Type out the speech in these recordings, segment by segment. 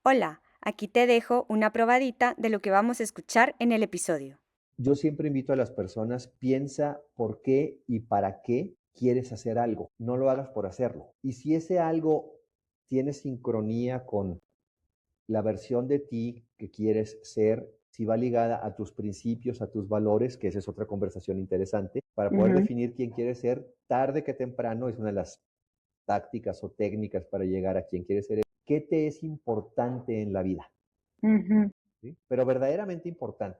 Hola, aquí te dejo una probadita de lo que vamos a escuchar en el episodio. Yo siempre invito a las personas, piensa por qué y para qué quieres hacer algo. No lo hagas por hacerlo. Y si ese algo tiene sincronía con la versión de ti que quieres ser, si va ligada a tus principios, a tus valores, que esa es otra conversación interesante, para poder Ujú, definir quién quieres ser, tarde que temprano es una de las tácticas o técnicas para llegar a quién quieres ser. ¿Qué te es importante en la vida? ujú, ¿Sí? Pero verdaderamente importante.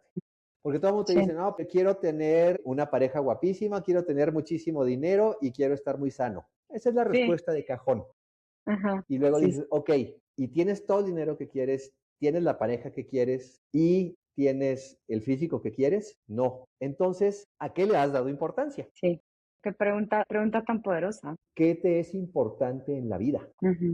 Porque todo el mundo te sí, dice, no, que quiero tener una pareja guapísima, quiero tener muchísimo dinero y quiero estar muy sano. Esa es la sí, respuesta de cajón. ajá, Y luego sí, dices, ok, y tienes todo el dinero que quieres, tienes la pareja que quieres y tienes el físico que quieres. No. Entonces, ¿a qué le has dado importancia? sí. Qué pregunta tan poderosa. ¿Qué te es importante en la vida? Ujú.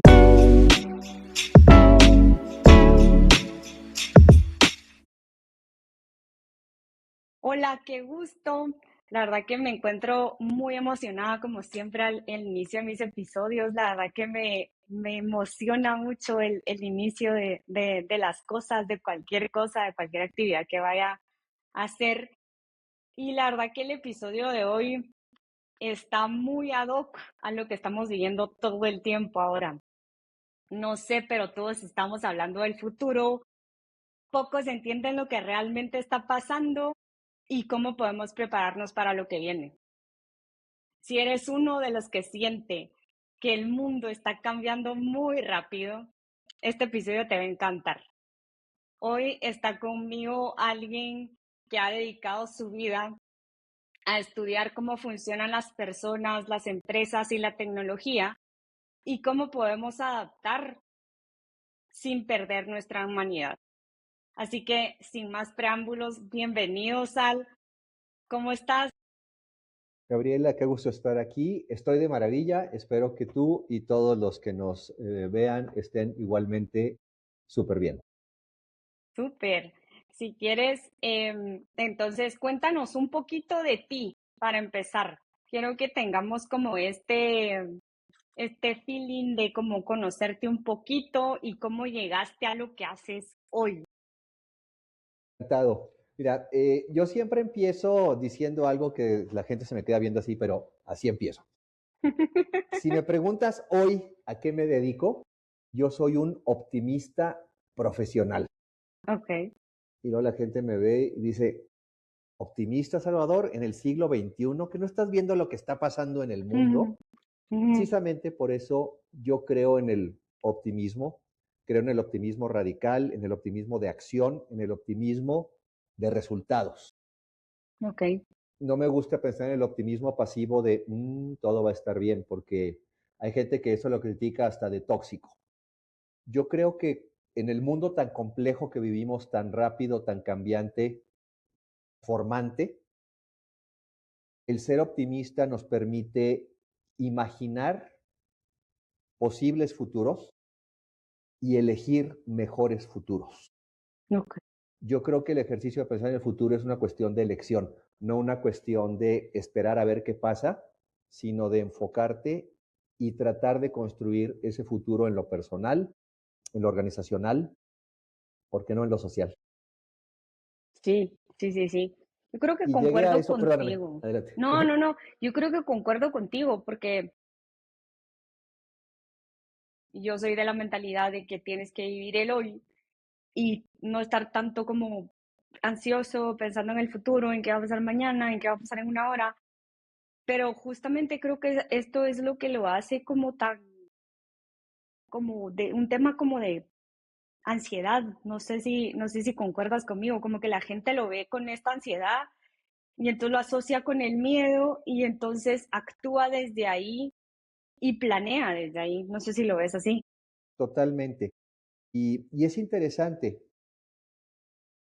Hola, qué gusto. La verdad que me encuentro muy emocionada, como siempre, al inicio de mis episodios. La verdad que me emociona mucho el inicio de las cosas, de cualquier actividad que vaya a hacer. Y la verdad que el episodio de hoy está muy ad hoc a lo que estamos viviendo todo el tiempo ahora. No sé, pero todos estamos hablando del futuro, pocos entienden lo que realmente está pasando y cómo podemos prepararnos para lo que viene. Si eres uno de los que siente que el mundo está cambiando muy rápido, este episodio te va a encantar. Hoy está conmigo alguien que ha dedicado su vida a estudiar cómo funcionan las personas, las empresas y la tecnología y cómo podemos adaptar sin perder nuestra humanidad. Así que, sin más preámbulos, bienvenidos al, ¿cómo estás? Gabriela, qué gusto estar aquí. Estoy de maravilla. Espero que tú y todos los que nos vean estén igualmente súper bien. Súper. Si quieres, entonces cuéntanos un poquito de ti para empezar. Quiero que tengamos como este feeling de cómo conocerte un poquito y cómo llegaste a lo que haces hoy. Encantado. Mira, yo siempre empiezo diciendo algo que la gente se me queda viendo así, pero así empiezo. Si me preguntas hoy a qué me dedico, yo soy un optimista profesional. Ok. Y luego la gente me ve y dice, optimista, Salvador, en el siglo XXI, que no estás viendo lo que está pasando en el Ujú, mundo. ujú. Precisamente por eso yo creo en el optimismo, creo en el optimismo radical, en el optimismo de acción, en el optimismo de resultados. Ok. No me gusta pensar en el optimismo pasivo de todo va a estar bien, porque hay gente que eso lo critica hasta de tóxico. Yo creo que en el mundo tan complejo que vivimos, tan rápido, tan cambiante, formante, el ser optimista nos permite imaginar posibles futuros y elegir mejores futuros. Ok. Yo creo que el ejercicio de pensar en el futuro es una cuestión de elección, no una cuestión de esperar a ver qué pasa, sino de enfocarte y tratar de construir ese futuro en lo personal, en lo organizacional, ¿por qué no en lo social? Sí, sí, sí, sí. Yo creo que Y llegué a concuerdo eso, perdóname, contigo. adelante. No, no, no. Yo creo que concuerdo contigo porque yo soy de la mentalidad de que tienes que vivir el hoy y no estar tanto como ansioso pensando en el futuro, en qué va a pasar mañana, en qué va a pasar en una hora. Pero justamente creo que esto es lo que lo hace como tan, como de un tema como de ansiedad. No sé si concuerdas conmigo, como que la gente lo ve con esta ansiedad y entonces lo asocia con el miedo y entonces actúa desde ahí y planea desde ahí. No sé si lo ves así. Totalmente. Y es interesante,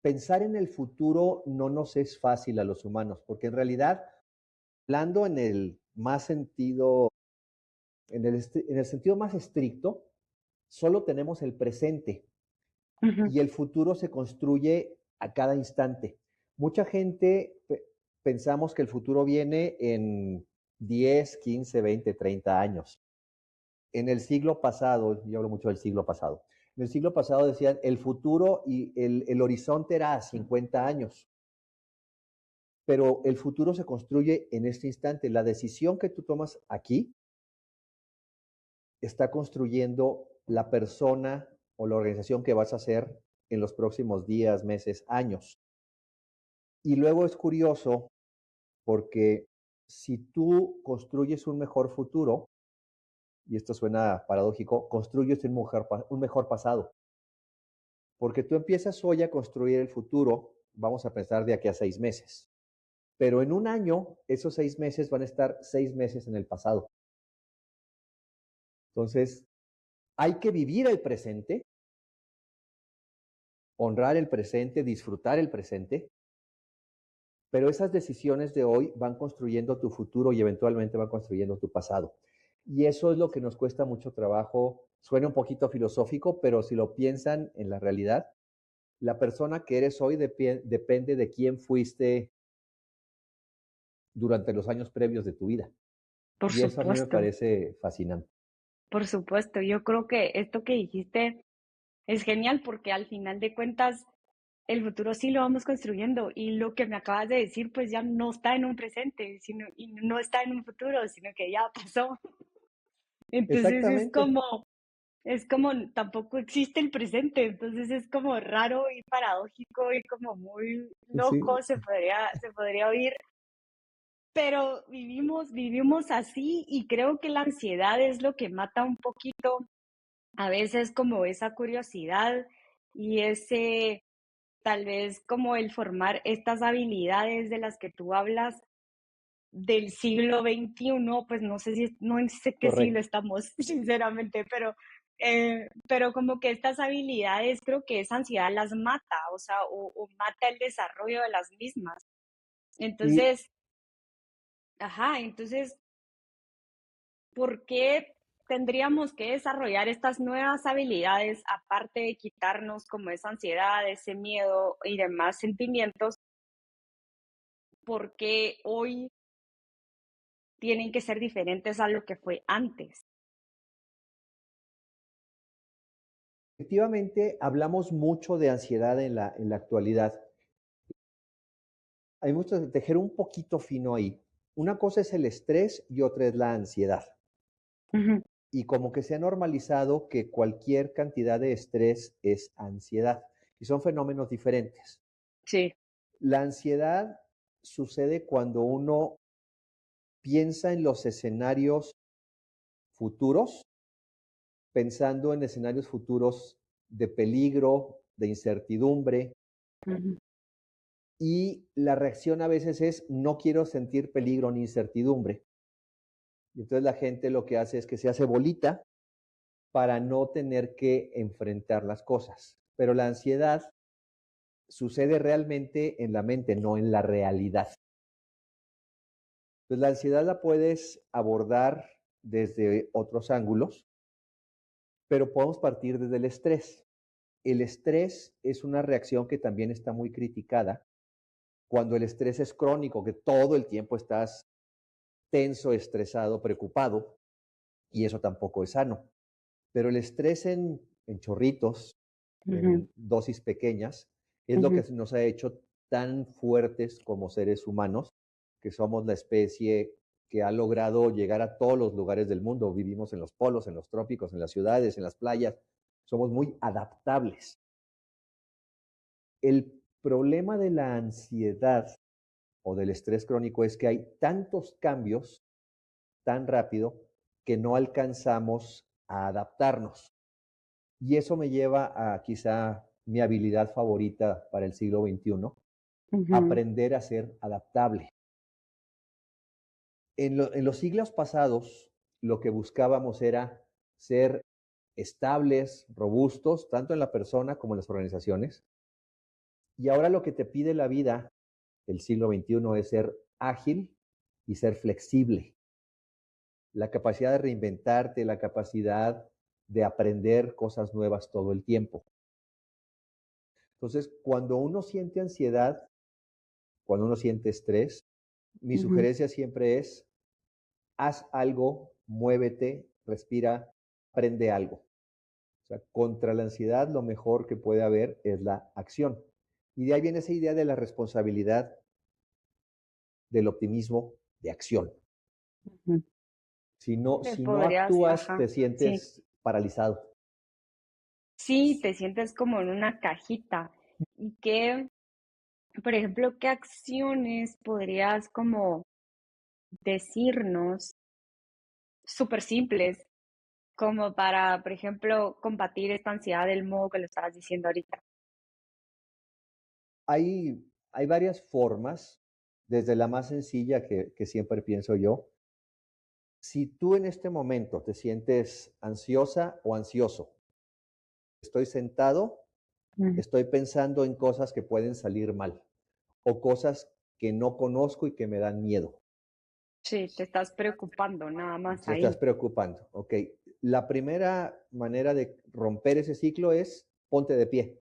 pensar en el futuro no nos es fácil a los humanos, porque en realidad, hablando en el más sentido, en el sentido más estricto, solo tenemos el presente Ujú, y el futuro se construye a cada instante. Mucha gente pensamos que el futuro viene en 10, 15, 20, 30 años. En el siglo pasado, yo hablo mucho del siglo pasado, En el siglo pasado decían el futuro y el horizonte era a 50 años, pero el futuro se construye en este instante. La decisión que tú tomas aquí está construyendo la persona o la organización que vas a ser en los próximos días, meses, años. Y luego es curioso porque si tú construyes un mejor futuro, y esto suena paradójico, construyes un mejor pasado. Porque tú empiezas hoy a construir el futuro, vamos a pensar de aquí a 6 meses. Pero en un año, esos 6 meses van a estar 6 meses en el pasado. Entonces, hay que vivir el presente, honrar el presente, disfrutar el presente, pero esas decisiones de hoy van construyendo tu futuro y eventualmente van construyendo tu pasado. Y eso es lo que nos cuesta mucho trabajo. Suena un poquito filosófico, pero si lo piensan en la realidad, la persona que eres hoy depende de quién fuiste durante los años previos de tu vida. Por Y eso a mí me supuesto, parece fascinante. por supuesto. Yo creo que esto que dijiste es genial porque al final de cuentas el futuro sí lo vamos construyendo y lo que me acabas de decir pues ya no está en un presente, sino y no está en un futuro, sino que ya pasó. Entonces Exactamente. es como tampoco existe el presente, entonces es como raro y paradójico y como muy Sí, loco se podría oír, pero vivimos así y creo que la ansiedad es lo que mata un poquito a veces como esa curiosidad y ese tal vez como el formar estas habilidades de las que tú hablas del siglo XXI, pues no sé si, no sé qué siglo correcto. estamos, sinceramente, pero como que estas habilidades creo que esa ansiedad las mata, o sea, o mata el desarrollo de las mismas. Y Entonces, ajá, entonces, ¿por qué tendríamos que desarrollar estas nuevas habilidades aparte de quitarnos como esa ansiedad, ese miedo y demás sentimientos? Porque hoy tienen que ser diferentes a lo que fue antes. efectivamente hablamos mucho de ansiedad en la actualidad. Hay mucho de tejer un poquito fino ahí. Una cosa es el estrés y otra es la ansiedad. Ujú, Y como que se ha normalizado que cualquier cantidad de estrés es ansiedad. Y son fenómenos diferentes. sí, La ansiedad sucede cuando uno piensa en los escenarios futuros, pensando en escenarios futuros de peligro, de incertidumbre, ujú, y la reacción a veces es no quiero sentir peligro ni incertidumbre. Y entonces la gente lo que hace es que se hace bolita para no tener que enfrentar las cosas. Pero la ansiedad sucede realmente en la mente, no en la realidad. Entonces la ansiedad la puedes abordar desde otros ángulos, pero podemos partir desde el estrés. El estrés es una reacción que también está muy criticada cuando el estrés es crónico, que todo el tiempo estás tenso, estresado, preocupado, y eso tampoco es sano. Pero el estrés en chorritos, ujú, en dosis pequeñas, es lo que ujú, nos ha hecho tan fuertes como seres humanos, que somos la especie que ha logrado llegar a todos los lugares del mundo. Vivimos en los polos, en los trópicos, en las ciudades, en las playas. Somos muy adaptables. El problema de la ansiedad o del estrés crónico es que hay tantos cambios tan rápido que no alcanzamos a adaptarnos. Y eso me lleva a quizá mi habilidad favorita para el siglo XXI, ujú, aprender a ser adaptable. En los siglos pasados, lo que buscábamos era ser estables, robustos, tanto en la persona como en las organizaciones. Y ahora lo que te pide la vida del siglo XXI es ser ágil y ser flexible. La capacidad de reinventarte, la capacidad de aprender cosas nuevas todo el tiempo. Entonces, cuando uno siente ansiedad, cuando uno siente estrés, mi ujú, sugerencia siempre es, haz algo, muévete, respira, aprende algo. O sea, contra la ansiedad lo mejor que puede haber es la acción. Y de ahí viene esa idea de la responsabilidad, del optimismo de acción. Ujú. Me Si no podrías, actúas, ajá, te sí, sientes paralizado. sí, te sientes como en una cajita. ¿Y qué, por ejemplo, qué acciones podrías como decirnos súper simples como para, por ejemplo, combatir esta ansiedad del modo que lo estabas diciendo ahorita? Hay varias formas, desde la más sencilla que siempre pienso yo. Si tú en este momento te sientes ansiosa o ansioso, estoy sentado, Mm. estoy pensando en cosas que pueden salir mal o cosas que no conozco y que me dan miedo. Sí, te estás preocupando nada más Te estás ahí. preocupando. Ok. La primera manera de romper ese ciclo es ponte de pie, Ok,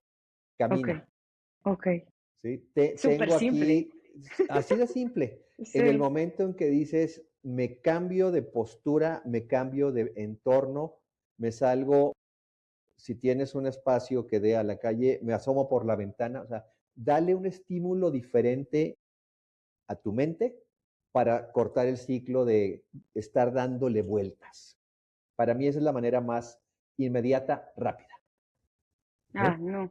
camina. ok. ¿Sí? Súper Tengo simple. aquí, así de simple, en el Sí, momento en que dices, me cambio de postura, me cambio de entorno, me salgo, si tienes un espacio que dé a la calle, me asomo por la ventana, o sea, dale un estímulo diferente a tu mente para cortar el ciclo de estar dándole vueltas. Para mí esa es la manera más inmediata, rápida. ah, ¿Eh? no,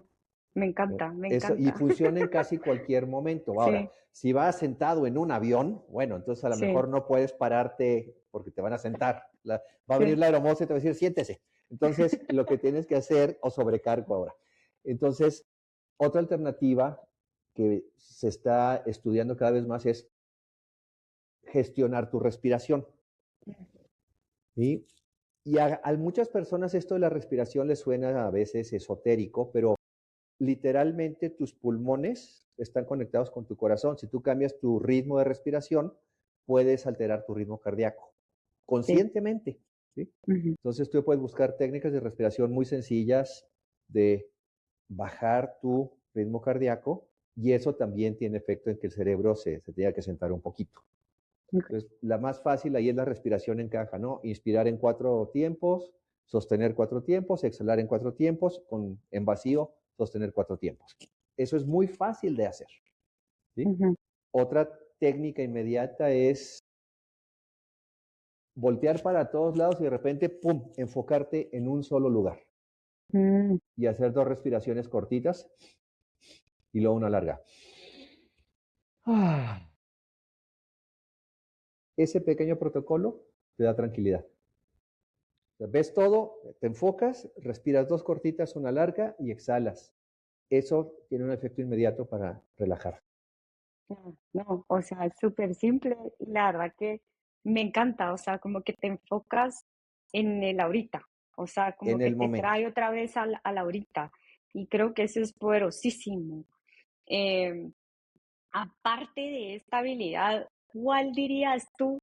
me encanta, me Eso, y encanta. funciona en casi cualquier momento. Ahora, Sí, si vas sentado en un avión, bueno, entonces a lo sí, mejor no puedes pararte porque te van a sentar. Va a venir sí. la aeromoza y te va a decir, siéntese. Entonces, lo que tienes que hacer, o sobrecargo ahora. Entonces, otra alternativa que se está estudiando cada vez más es gestionar tu respiración. ¿Sí? Y a muchas personas esto de la respiración les suena a veces esotérico, pero literalmente tus pulmones están conectados con tu corazón. Si tú cambias tu ritmo de respiración, puedes alterar tu ritmo cardíaco Sí. conscientemente. ¿Sí? Ujú. Entonces tú puedes buscar técnicas de respiración muy sencillas de bajar tu ritmo cardíaco y eso también tiene efecto en que el cerebro se tenga que sentar un poquito. Ok. Entonces, la más fácil ahí es la respiración en caja, ¿no? Inspirar en 4 tiempos, sostener 4 tiempos, exhalar en 4 tiempos, en vacío, sostener 4 tiempos. Eso es muy fácil de hacer, ¿sí? Ujú. Otra técnica inmediata es voltear para todos lados y de repente, ¡pum!, enfocarte en un solo lugar Mm. y hacer 2 respiraciones cortitas y luego una larga. Ah, ese pequeño protocolo te da tranquilidad. Ves todo, te enfocas, respiras 2 cortitas, una larga y exhalas. Eso tiene un efecto inmediato para relajar. No, no, o sea, es súper simple y la verdad que me encanta, o sea, como que te enfocas en el ahorita, o sea, como En que el te momento. trae otra vez al ahorita y creo que eso es poderosísimo. Em, Aparte de esta habilidad, ¿cuál dirías tú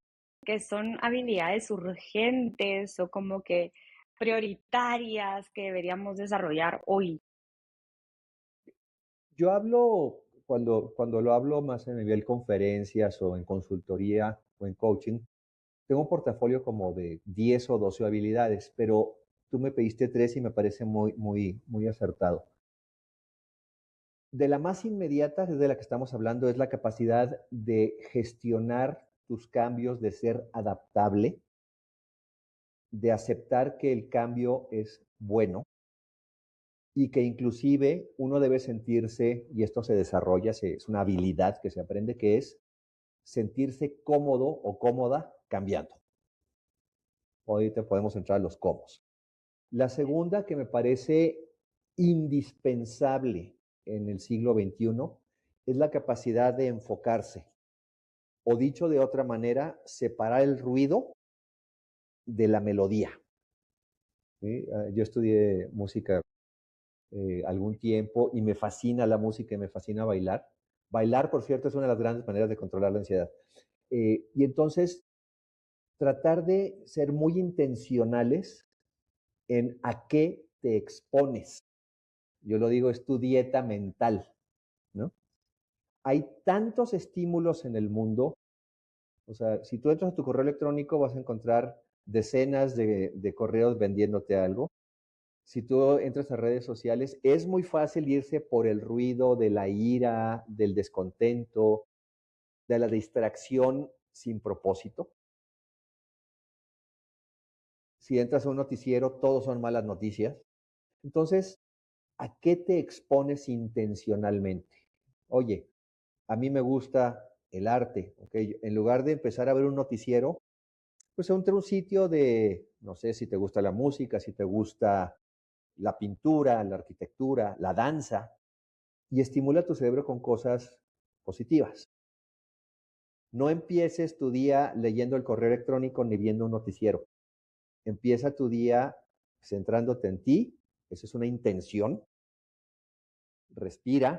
que son habilidades urgentes o como que prioritarias que deberíamos desarrollar hoy? Yo hablo, cuando lo hablo más a nivel conferencias o en consultoría o en coaching, tengo un portafolio como de 10 o 12 habilidades, pero tú me pediste 3 y me parece muy, muy, muy acertado. De la más inmediata, de la que estamos hablando, es la capacidad de gestionar tus cambios, de ser adaptable, de aceptar que el cambio es bueno y que inclusive uno debe sentirse, y esto se desarrolla, es una habilidad que se aprende, que es sentirse cómodo o cómoda cambiando. Ahorita podemos entrar a los cómo. La segunda que me parece indispensable en el siglo XXI es la capacidad de enfocarse, o dicho de otra manera, separar el ruido de la melodía. ¿Sí? Yo estudié música algún tiempo y me fascina la música y me fascina bailar. Bailar, por cierto, es una de las grandes maneras de controlar la ansiedad. Y entonces, tratar de ser muy intencionales en a qué te expones. Yo lo digo, es tu dieta mental, ¿no? Hay tantos estímulos en el mundo, o sea, si tú entras a tu correo electrónico vas a encontrar decenas de correos vendiéndote algo. Si tú entras a redes sociales, es muy fácil irse por el ruido de la ira, del descontento, de la distracción sin propósito. Si entras a un noticiero, todos son malas noticias. Entonces, ¿a qué te expones intencionalmente? Oye, a mí me gusta el arte, ¿ok? En lugar de empezar a ver un noticiero, pues entra a un sitio de, no sé si te gusta la música, si te gusta la pintura, la arquitectura, la danza, y estimula tu cerebro con cosas positivas. No empieces tu día leyendo el correo electrónico ni viendo un noticiero. Empieza tu día centrándote en ti, esa es una intención, respira,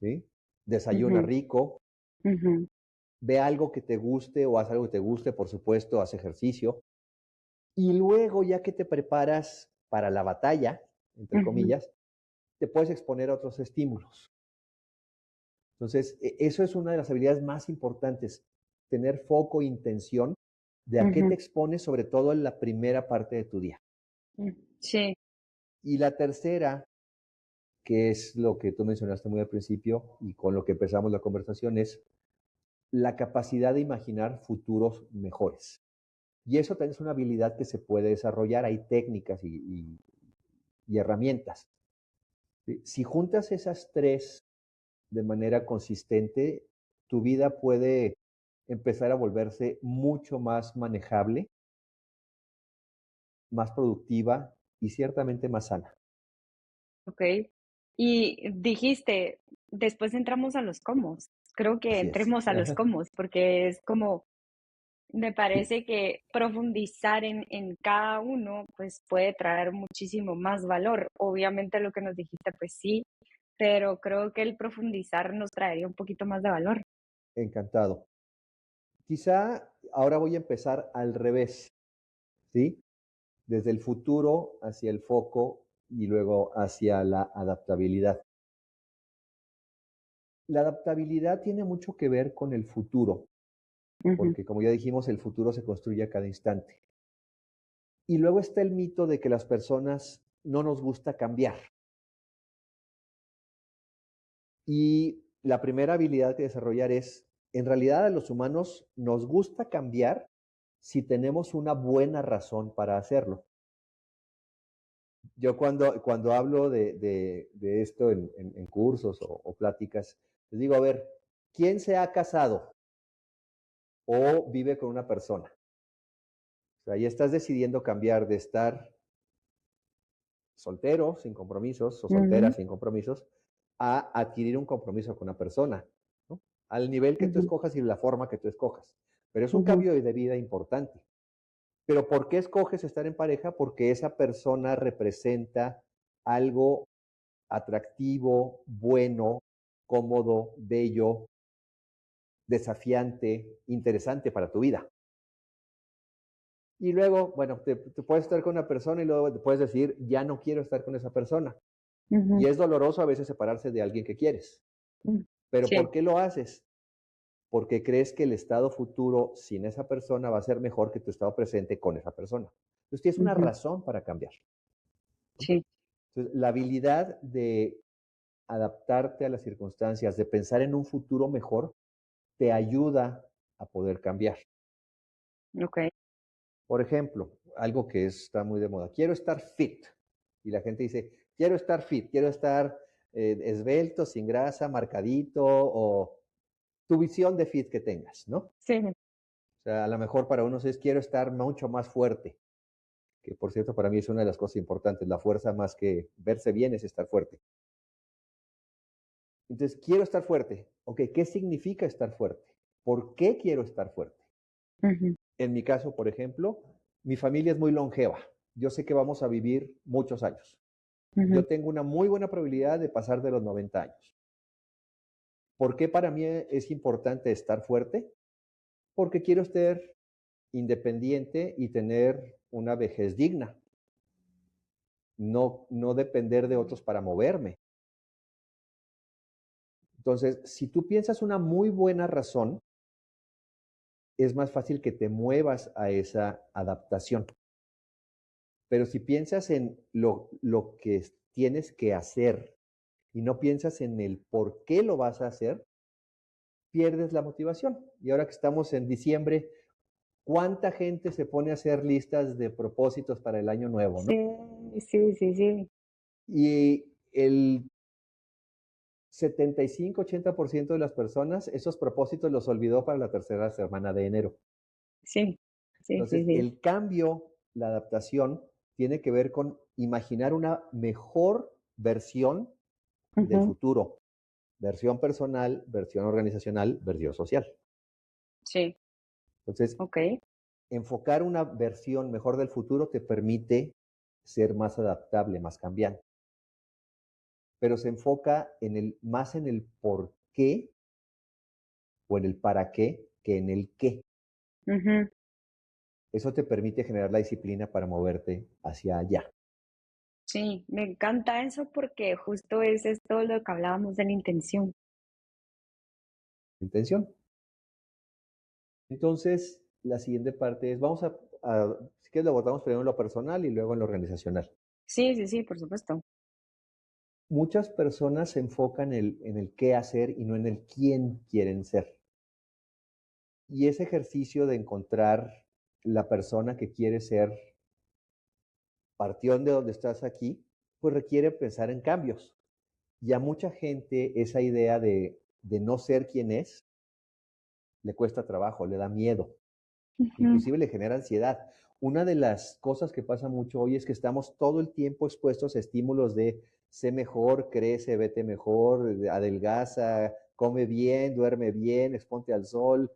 ¿sí? Desayuna Ujú, rico, ujú, ve algo que te guste o haz algo que te guste, por supuesto, haz ejercicio. Y luego, ya que te preparas para la batalla, entre ujú, comillas, te puedes exponer a otros estímulos. Entonces, eso es una de las habilidades más importantes, tener foco e intención de a qué te ujú, expones, sobre todo en la primera parte de tu día. sí, Y la tercera, que es lo que tú mencionaste muy al principio y con lo que empezamos la conversación, es la capacidad de imaginar futuros mejores. Y eso también es una habilidad que se puede desarrollar, hay técnicas y herramientas. ¿Sí? Si juntas esas tres de manera consistente, tu vida puede empezar a volverse mucho más manejable, más productiva y ciertamente más sana. ok. Y dijiste, después entramos a los cómo. Creo que Así es. entremos a los cómo, porque es como, me Sí, parece que profundizar en cada uno, pues puede traer muchísimo más valor. Obviamente lo que nos dijiste, pues sí, pero creo que el profundizar nos traería un poquito más de valor. encantado. Quizá ahora voy a empezar al revés, ¿sí? Desde el futuro hacia el foco y luego hacia la adaptabilidad. La adaptabilidad tiene mucho que ver con el futuro, Ujú, porque como ya dijimos, el futuro se construye a cada instante. Y luego está el mito de que las personas no nos gusta cambiar. Y la primera habilidad que desarrollar es, en realidad a los humanos nos gusta cambiar si tenemos una buena razón para hacerlo. Yo cuando hablo de esto en cursos o pláticas, les digo, a ver, ¿quién se ha casado o vive con una persona? O sea, ya estás decidiendo cambiar de estar soltero, sin compromisos, o soltera, ujú, sin compromisos, a adquirir un compromiso con una persona, ¿no? Al nivel que tú ujú, escojas y la forma que tú escojas. Pero es un ujú, cambio de vida importante. Pero ¿por qué escoges estar en pareja? Porque esa persona representa algo atractivo, bueno, cómodo, bello, desafiante, interesante para tu vida. Y luego, bueno, te puedes estar con una persona y luego te puedes decir, ya no quiero estar con esa persona. ujú, Y es doloroso a veces separarse de alguien que quieres. Pero ¿por sí, qué lo haces? Porque crees que el estado futuro sin esa persona va a ser mejor que tu estado presente con esa persona. Entonces tienes una ujú, razón para cambiar. ¿No? sí, Entonces, la habilidad de adaptarte a las circunstancias, de pensar en un futuro mejor, te ayuda a poder cambiar. okey. Por ejemplo, algo que está muy de moda, quiero estar fit. Y la gente dice, quiero estar fit, quiero estar esbelto, sin grasa, marcadito, o tu visión de fit que tengas, ¿no? O Sí, sea, a lo mejor para unos es, quiero estar mucho más fuerte, que por cierto para mí es una de las cosas importantes, la fuerza más que verse bien es estar fuerte. Entonces, quiero estar fuerte. Ok, ¿qué significa estar fuerte? ¿Por qué quiero estar fuerte? ujú, En mi caso, por ejemplo, mi familia es muy longeva. Yo sé que vamos a vivir muchos años. ujú, Yo tengo una muy buena probabilidad de pasar de los 90 años. ¿Por qué para mí es importante estar fuerte? Porque quiero ser independiente y tener una vejez digna, no depender de otros para moverme. Entonces, si tú piensas una muy buena razón, es más fácil que te muevas a esa adaptación. Pero si piensas en lo que tienes que hacer y no piensas en el por qué lo vas a hacer, pierdes la motivación. Y ahora que estamos en diciembre, ¿cuánta gente se pone a hacer listas de propósitos para el año nuevo, no? Sí, sí, sí, sí, Y el 75-80% de las personas, esos propósitos los olvidó para la tercera semana de enero. sí, sí, sí, Entonces, sí. el cambio, la adaptación, tiene que ver con imaginar una mejor versión del Ujú, futuro. Versión personal, versión organizacional, versión social. sí, Entonces, okey. enfocar una versión mejor del futuro te permite ser más adaptable, más cambiante, pero se enfoca más en el por qué o en el para qué que en el qué. Ujú. Eso te permite generar la disciplina para moverte hacia allá. Sí, me encanta eso porque justo es todo lo que hablábamos de la intención. Intención. Entonces, la siguiente parte es, si quieres lo abordamos primero en lo personal y luego en lo organizacional. Sí, sí, sí, por supuesto. Muchas personas se enfocan en el qué hacer y no en el quién quieren ser. Y ese ejercicio de encontrar la persona que quiere ser, partiendo de donde estás aquí, pues requiere pensar en cambios. Y a mucha gente esa idea de no ser quien es le cuesta trabajo, le da miedo, Ujú, inclusive le genera ansiedad. Una de las cosas que pasa mucho hoy es que estamos todo el tiempo expuestos a estímulos de sé mejor, crece, vete mejor, adelgaza, come bien, duerme bien, exponte al sol.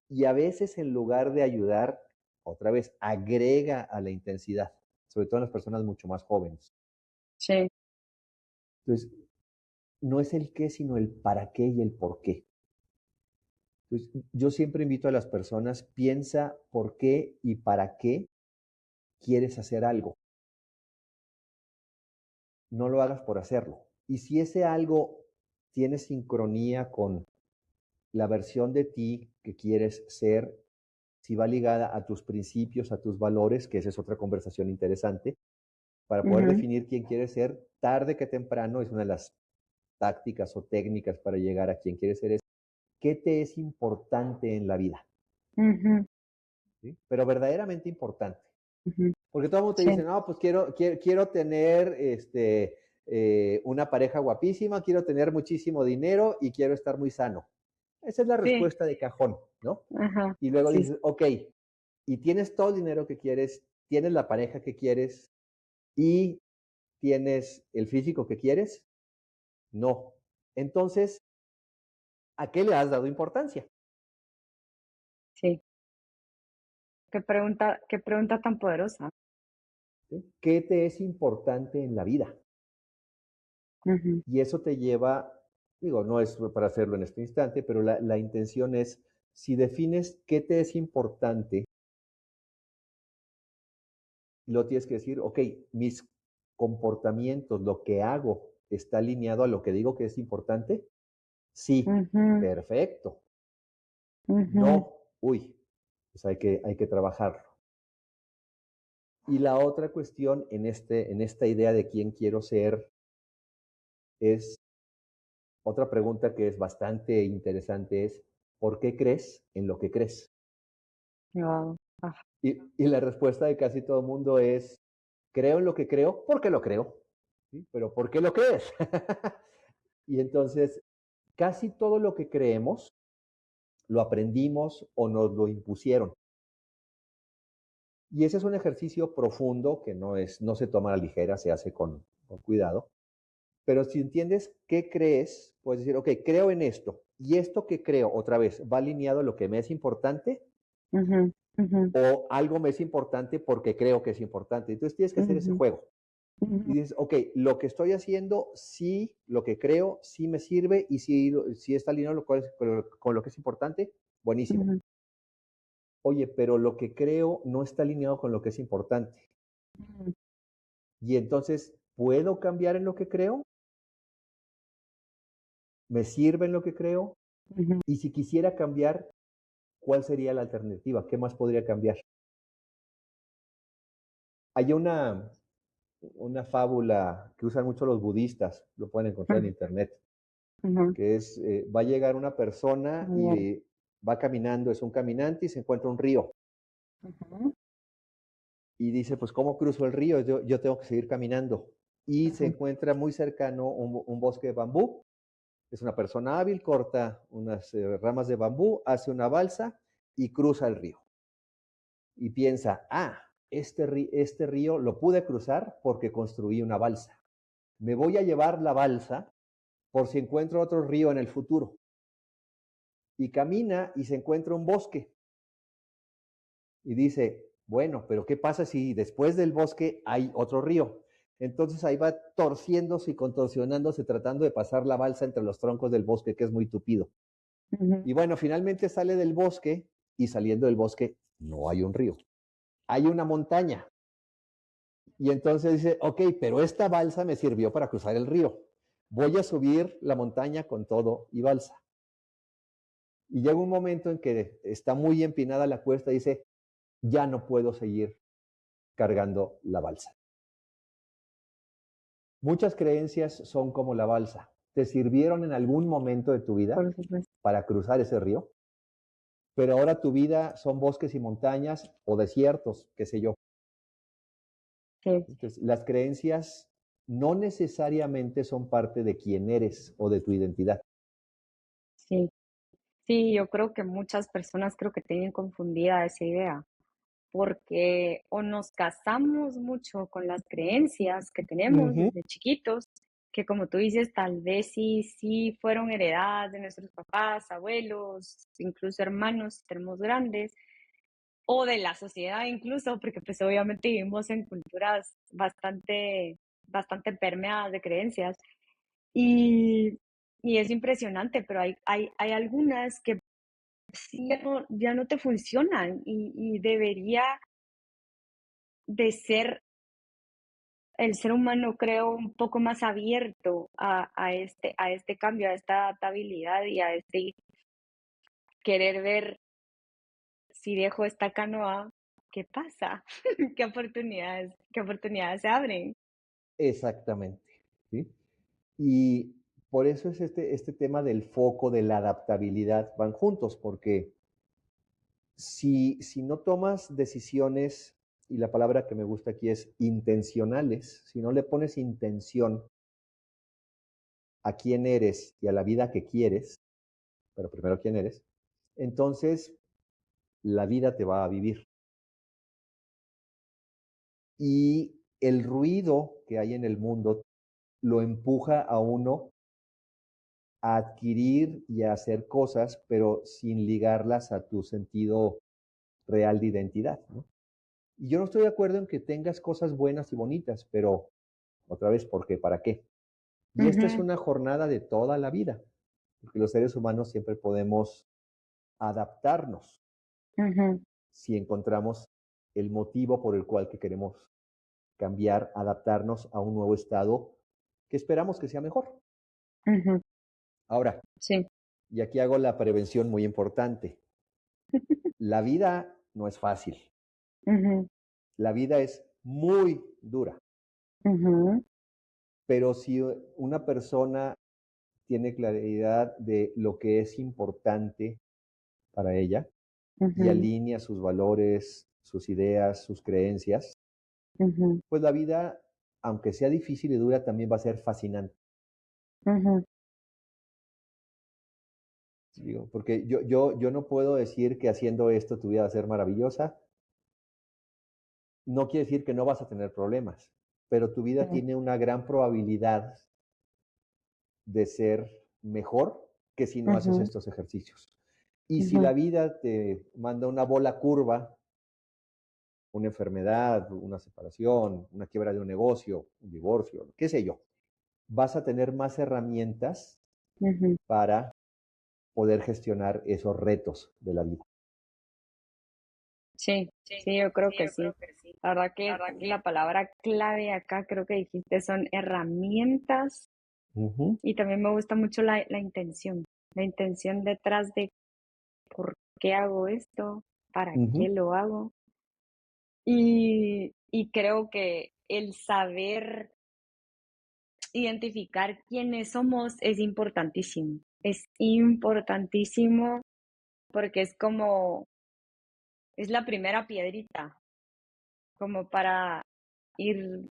Y a veces en lugar de ayudar, otra vez, agrega a la intensidad, sobre todo en las personas mucho más jóvenes. sí, Entonces, no es el qué, sino el para qué y el por qué. Entonces, yo siempre invito a las personas, piensa por qué y para qué quieres hacer algo. No lo hagas por hacerlo. Y si ese algo tiene sincronía con la versión de ti que quieres ser, si va ligada a tus principios, a tus valores, que esa es otra conversación interesante, para poder ujú, definir quién quieres ser, tarde que temprano, es una de las tácticas o técnicas para llegar a quién quieres ser, es qué te es importante en la vida, ujú, ¿sí? Pero verdaderamente importante. ujú, Porque todo el mundo te sí, dice, no, pues quiero tener una pareja guapísima, quiero tener muchísimo dinero y quiero estar muy sano. Esa es la sí, respuesta de cajón, ¿no? ajá, Y luego sí, dices, ok, y tienes todo el dinero que quieres, tienes la pareja que quieres y tienes el físico que quieres. No. Entonces, ¿a qué le has dado importancia? sí. Qué pregunta tan poderosa. ¿Sí? ¿Qué te es importante en la vida? Ujú, Y eso te lleva, digo, no es para hacerlo en este instante, pero la intención es, si defines qué te es importante, lo tienes que decir, ok, mis comportamientos, lo que hago, ¿está alineado a lo que digo que es importante? Sí, ujú, perfecto. ujú, No, uy, pues hay que trabajarlo. Y la otra cuestión en esta idea de quién quiero ser es, otra pregunta que es bastante interesante es, ¿por qué crees en lo que crees? guau, ah, Y la respuesta de casi todo el mundo es, creo en lo que creo porque lo creo. ¿Sí? Pero ¿por qué lo crees? Y entonces, casi todo lo que creemos lo aprendimos o nos lo impusieron. Y ese es un ejercicio profundo que no se toma a la ligera, se hace con cuidado. Pero si entiendes qué crees, puedes decir, ok, creo en esto. Y esto que creo, otra vez, va alineado a lo que me es importante ujú, ujú, o algo me es importante porque creo que es importante. Entonces tienes que hacer ese ujú, juego. ujú, Y dices, ok, lo que estoy haciendo, sí, lo que creo, sí me sirve y sí está alineado con lo que es importante, buenísimo. ujú, Oye, pero lo que creo no está alineado con lo que es importante. ujú, Y entonces, ¿puedo cambiar en lo que creo? ¿Me sirve en lo que creo? ujú. Y si quisiera cambiar, ¿cuál sería la alternativa? ¿Qué más podría cambiar? Hay una fábula que usan mucho los budistas, lo pueden encontrar en Ujú, internet, ujú, que es, va a llegar una persona y genial. va caminando, es un caminante y se encuentra un río. Ujú, Y dice, pues, ¿cómo cruzo el río? Yo tengo que seguir caminando. Y se ujú, encuentra muy cercano un bosque de bambú. Es una persona hábil, corta unas ramas de bambú, hace una balsa y cruza el río. Y piensa, este río lo pude cruzar porque construí una balsa. Me voy a llevar la balsa por si encuentro otro río en el futuro. Y camina y se encuentra un bosque. Y dice, bueno, pero ¿qué pasa si después del bosque hay otro río? Entonces ahí va torciéndose y contorsionándose, tratando de pasar la balsa entre los troncos del bosque, que es muy tupido. ujú, Y bueno, finalmente sale del bosque y saliendo del bosque no hay un río, hay una montaña. Y entonces dice, ok, pero esta balsa me sirvió para cruzar el río. Voy a subir la montaña con todo y balsa. Y llega un momento en que está muy empinada la cuesta y dice, ya no puedo seguir cargando la balsa. Muchas creencias son como la balsa. ¿Te sirvieron en algún momento de tu vida por supuesto. para cruzar ese río? Pero ahora tu vida son bosques y montañas o desiertos, qué sé yo. Sí, Entonces, las creencias no necesariamente son parte de quién eres o de tu identidad. sí. Sí, yo creo que muchas personas creo que tienen confundida esa idea, porque o nos casamos mucho con las creencias que tenemos Ujú. desde chiquitos, que como tú dices, tal vez sí fueron heredadas de nuestros papás, abuelos, incluso hermanos, si tenemos grandes, o de la sociedad incluso, porque pues obviamente vivimos en culturas bastante permeadas de creencias. Y, y es impresionante, pero hay algunas que sí ya no te funcionan y debería de ser el ser humano, creo, un poco más abierto a este cambio, a esta adaptabilidad y a este querer ver si dejo esta canoa, ¿qué pasa? ¿Qué oportunidades se abren? Exactamente. ¿Sí? Y por eso es este tema del foco de la adaptabilidad, van juntos, porque si no tomas decisiones, y la palabra que me gusta aquí es intencionales, si no le pones intención a quién eres y a la vida que quieres, pero primero quién eres, entonces la vida te va a vivir. Y el ruido que hay en el mundo lo empuja a uno a adquirir y a hacer cosas, pero sin ligarlas a tu sentido real de identidad, ¿no? Y yo no estoy de acuerdo en que tengas cosas buenas y bonitas, pero otra vez, ¿por qué? ¿Para qué? Y esta es Ujú, una jornada de toda la vida, porque los seres humanos siempre podemos adaptarnos ujú, si encontramos el motivo por el cual que queremos cambiar, adaptarnos a un nuevo estado que esperamos que sea mejor. ujú, Ahora, sí, y aquí hago la prevención muy importante, la vida no es fácil, ujú, la vida es muy dura, ujú, pero si una persona tiene claridad de lo que es importante para ella y ujú, alinea sus valores, sus ideas, sus creencias, ujú, pues la vida, aunque sea difícil y dura, también va a ser fascinante. ujú, Digo, porque yo no puedo decir que haciendo esto tu vida va a ser maravillosa. No quiere decir que no vas a tener problemas, pero tu vida sí, tiene una gran probabilidad de ser mejor que si no haces ujú, estos ejercicios. Y si ujú, la vida te manda una bola curva, una enfermedad, una separación, una quiebra de un negocio, un divorcio, qué sé yo, vas a tener más herramientas ujú. para poder gestionar esos retos de la vida. Sí, sí, yo creo que sí. La verdad que la palabra clave acá creo que dijiste son herramientas Ujú, y también me gusta mucho la intención detrás de por qué hago esto, para qué ujú. lo hago. Y, y creo que el saber identificar quiénes somos es importantísimo. Es importantísimo porque es como, es la primera piedrita, como para ir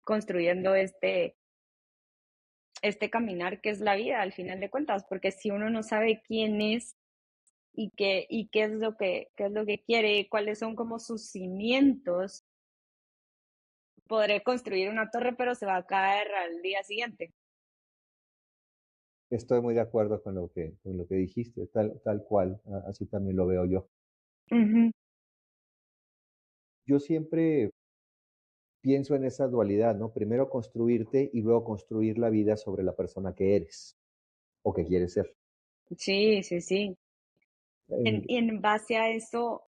construyendo este caminar que es la vida al final de cuentas, porque si uno no sabe quién es y qué es lo qué es lo que quiere, cuáles son como sus cimientos, podré construir una torre, pero se va a caer al día siguiente. Estoy muy de acuerdo con lo que dijiste, tal cual, así también lo veo yo. Ujú. Yo siempre pienso en esa dualidad, ¿no? Primero construirte y luego construir la vida sobre la persona que eres o que quieres ser. Sí, sí, sí. En- Y en base a eso,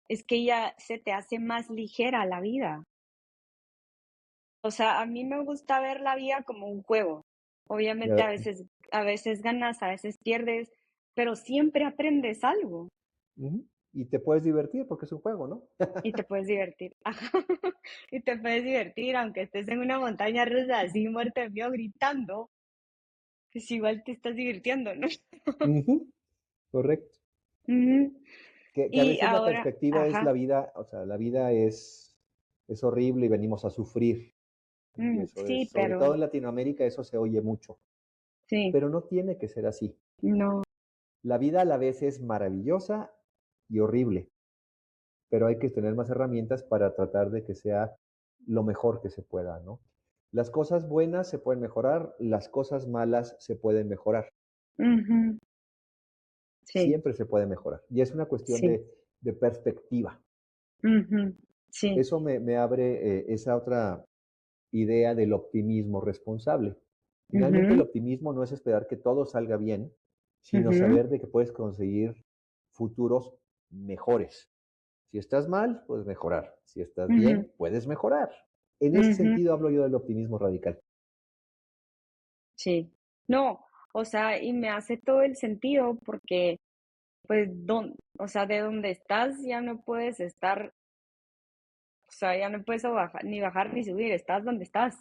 es que ya se te hace más ligera la vida. O sea, a mí me gusta ver la vida como un juego. Obviamente ya- a veces ganas, a veces pierdes, pero siempre aprendes algo Ujú. Y te puedes divertir porque es un juego, ¿no? y te puedes divertir. Ajá. Y te puedes divertir, aunque estés en una montaña rusa así muerto de miedo gritando, pues igual te estás divirtiendo, ¿no? Ujú, correcto. Ujú. Que a Y veces la ahora, perspectiva es la ajá, vida, o sea, la vida es horrible y venimos a sufrir. Y eso es, sí, sobre todo pero en Latinoamérica, eso se oye mucho. sí, Pero no tiene que ser así. no, La vida a la vez es maravillosa y horrible, pero hay que tener más herramientas para tratar de que sea lo mejor que se pueda, ¿no? Las cosas buenas se pueden mejorar, las cosas malas se pueden mejorar, ujú, sí, siempre se puede mejorar. Y es una cuestión sí, de perspectiva. ujú, sí, Eso me abre esa otra idea del optimismo responsable. Finalmente, el ujú, optimismo no es esperar que todo salga bien, sino ujú, saber de que puedes conseguir futuros mejores. Si estás mal, puedes mejorar. Si estás ujú, bien, puedes mejorar. En ese ujú, sentido hablo yo del optimismo radical. sí. No, o sea, y me hace todo el sentido porque, pues, o sea, de donde estás ya no puedes estar, o sea, ya no puedes ni bajar ni subir, estás donde estás.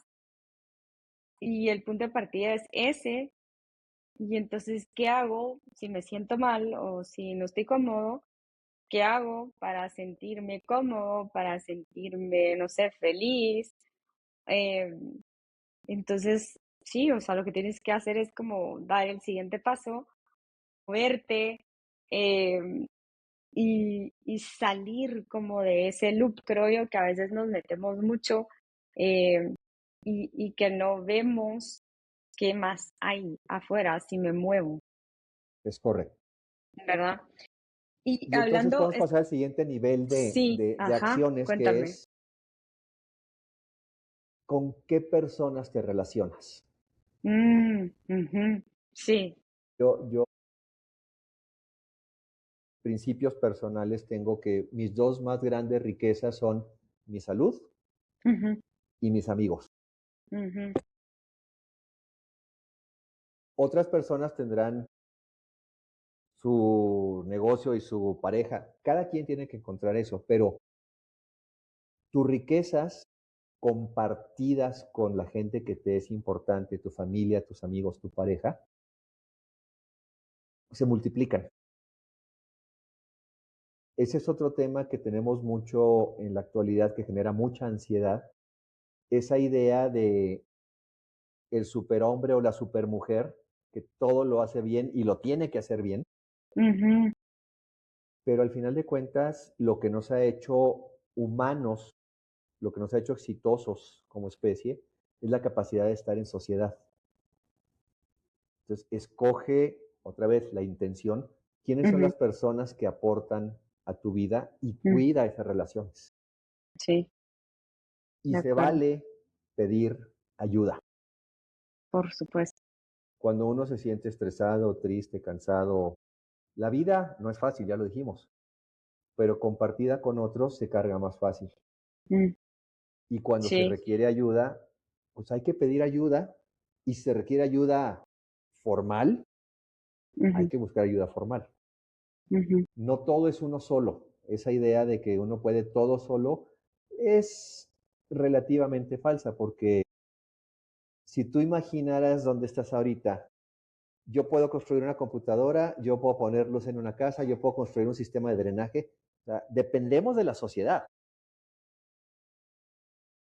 Y el punto de partida es ese, y entonces, ¿qué hago si me siento mal o si no estoy cómodo? ¿Qué hago para sentirme cómodo, para sentirme, no sé, feliz? Em, entonces, sí, o sea, lo que tienes que hacer es como dar el siguiente paso, moverte, em, y salir como de ese loop, creo yo, que a veces nos metemos mucho, em, y que no vemos qué más hay afuera si me muevo, Es correcto. ¿verdad? Y Y entonces hablando, podemos pasar al siguiente nivel sí, de ajá, acciones, que cuéntame. es con qué personas te relacionas. Ujú, sí, Yo, principios personales, tengo que mis dos más grandes riquezas son mi salud ujú, y mis amigos. ujú, Otras personas tendrán su negocio y su pareja. Cada quien tiene que encontrar eso, pero tus riquezas compartidas con la gente que te es importante, tu familia, tus amigos, tu pareja, se multiplican. Ese es otro tema que tenemos mucho en la actualidad que genera mucha ansiedad, esa idea de el superhombre o la supermujer que todo lo hace bien y lo tiene que hacer bien, ujú, pero al final de cuentas lo que nos ha hecho humanos, lo que nos ha hecho exitosos como especie, es la capacidad de estar en sociedad. Entonces, escoge otra vez la intención, quiénes son ujú, las personas que aportan a tu vida y mm, cuida esas relaciones. sí, Y de se acuerdo, vale pedir ayuda. por supuesto. Cuando uno se siente estresado, triste, cansado, la vida no es fácil, ya lo dijimos, pero compartida con otros se carga más fácil. Mm, Y cuando se sí, requiere ayuda, pues hay que pedir ayuda. Y si se requiere ayuda formal, hay ujú, que buscar ayuda formal. ujú, No todo es uno solo. Esa idea de que uno puede todo solo es relativamente falsa, porque si tú imaginaras dónde estás ahorita, yo puedo construir una computadora, yo puedo poner luz en una casa, yo puedo construir un sistema de drenaje. O sea, dependemos de la sociedad.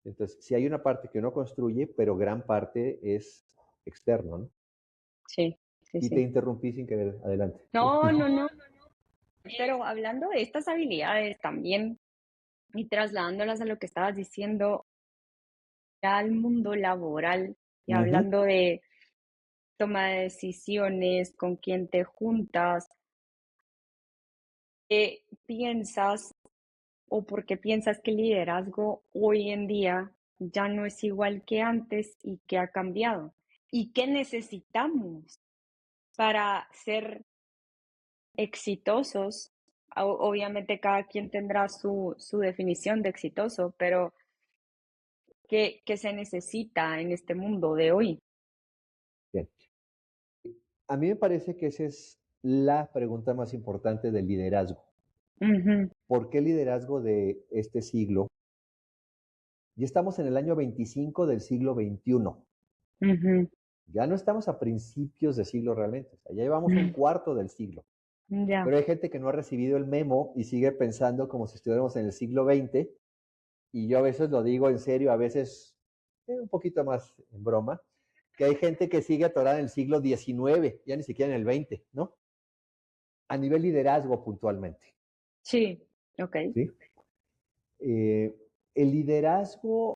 Entonces, sí hay una parte que uno construye, pero gran parte es externo, ¿no? Sí, sí, Y te sí. interrumpí sin querer, adelante. Sí. No, no, no, pero hablando de estas habilidades también y trasladándolas a lo que estabas diciendo, ya al mundo laboral y Ujú. hablando de toma de decisiones, con quién te juntas, ¿qué piensas o por qué piensas que el liderazgo hoy en día ya no es igual que antes y que ha cambiado? ¿Y qué necesitamos para ser exitosos? Obviamente cada quien tendrá su definición de exitoso, pero ¿qué se necesita en este mundo de hoy? Bien. A mí me parece que esa es la pregunta más importante del liderazgo. Ujú, ¿Por qué el liderazgo de este siglo? Ya estamos en el año 25 del siglo XXI. ujú, Ya no estamos a principios de siglo realmente. O sea, ya llevamos un cuarto del siglo. ya, Pero hay gente que no ha recibido el memo y sigue pensando como si estuviéramos en el siglo XX. Y yo a veces lo digo en serio, a veces un poquito más en broma, que hay gente que sigue atorada en el siglo XIX, ya ni siquiera en el XX, ¿no? A nivel liderazgo puntualmente, sí, okey. ¿sí? Eh, el liderazgo,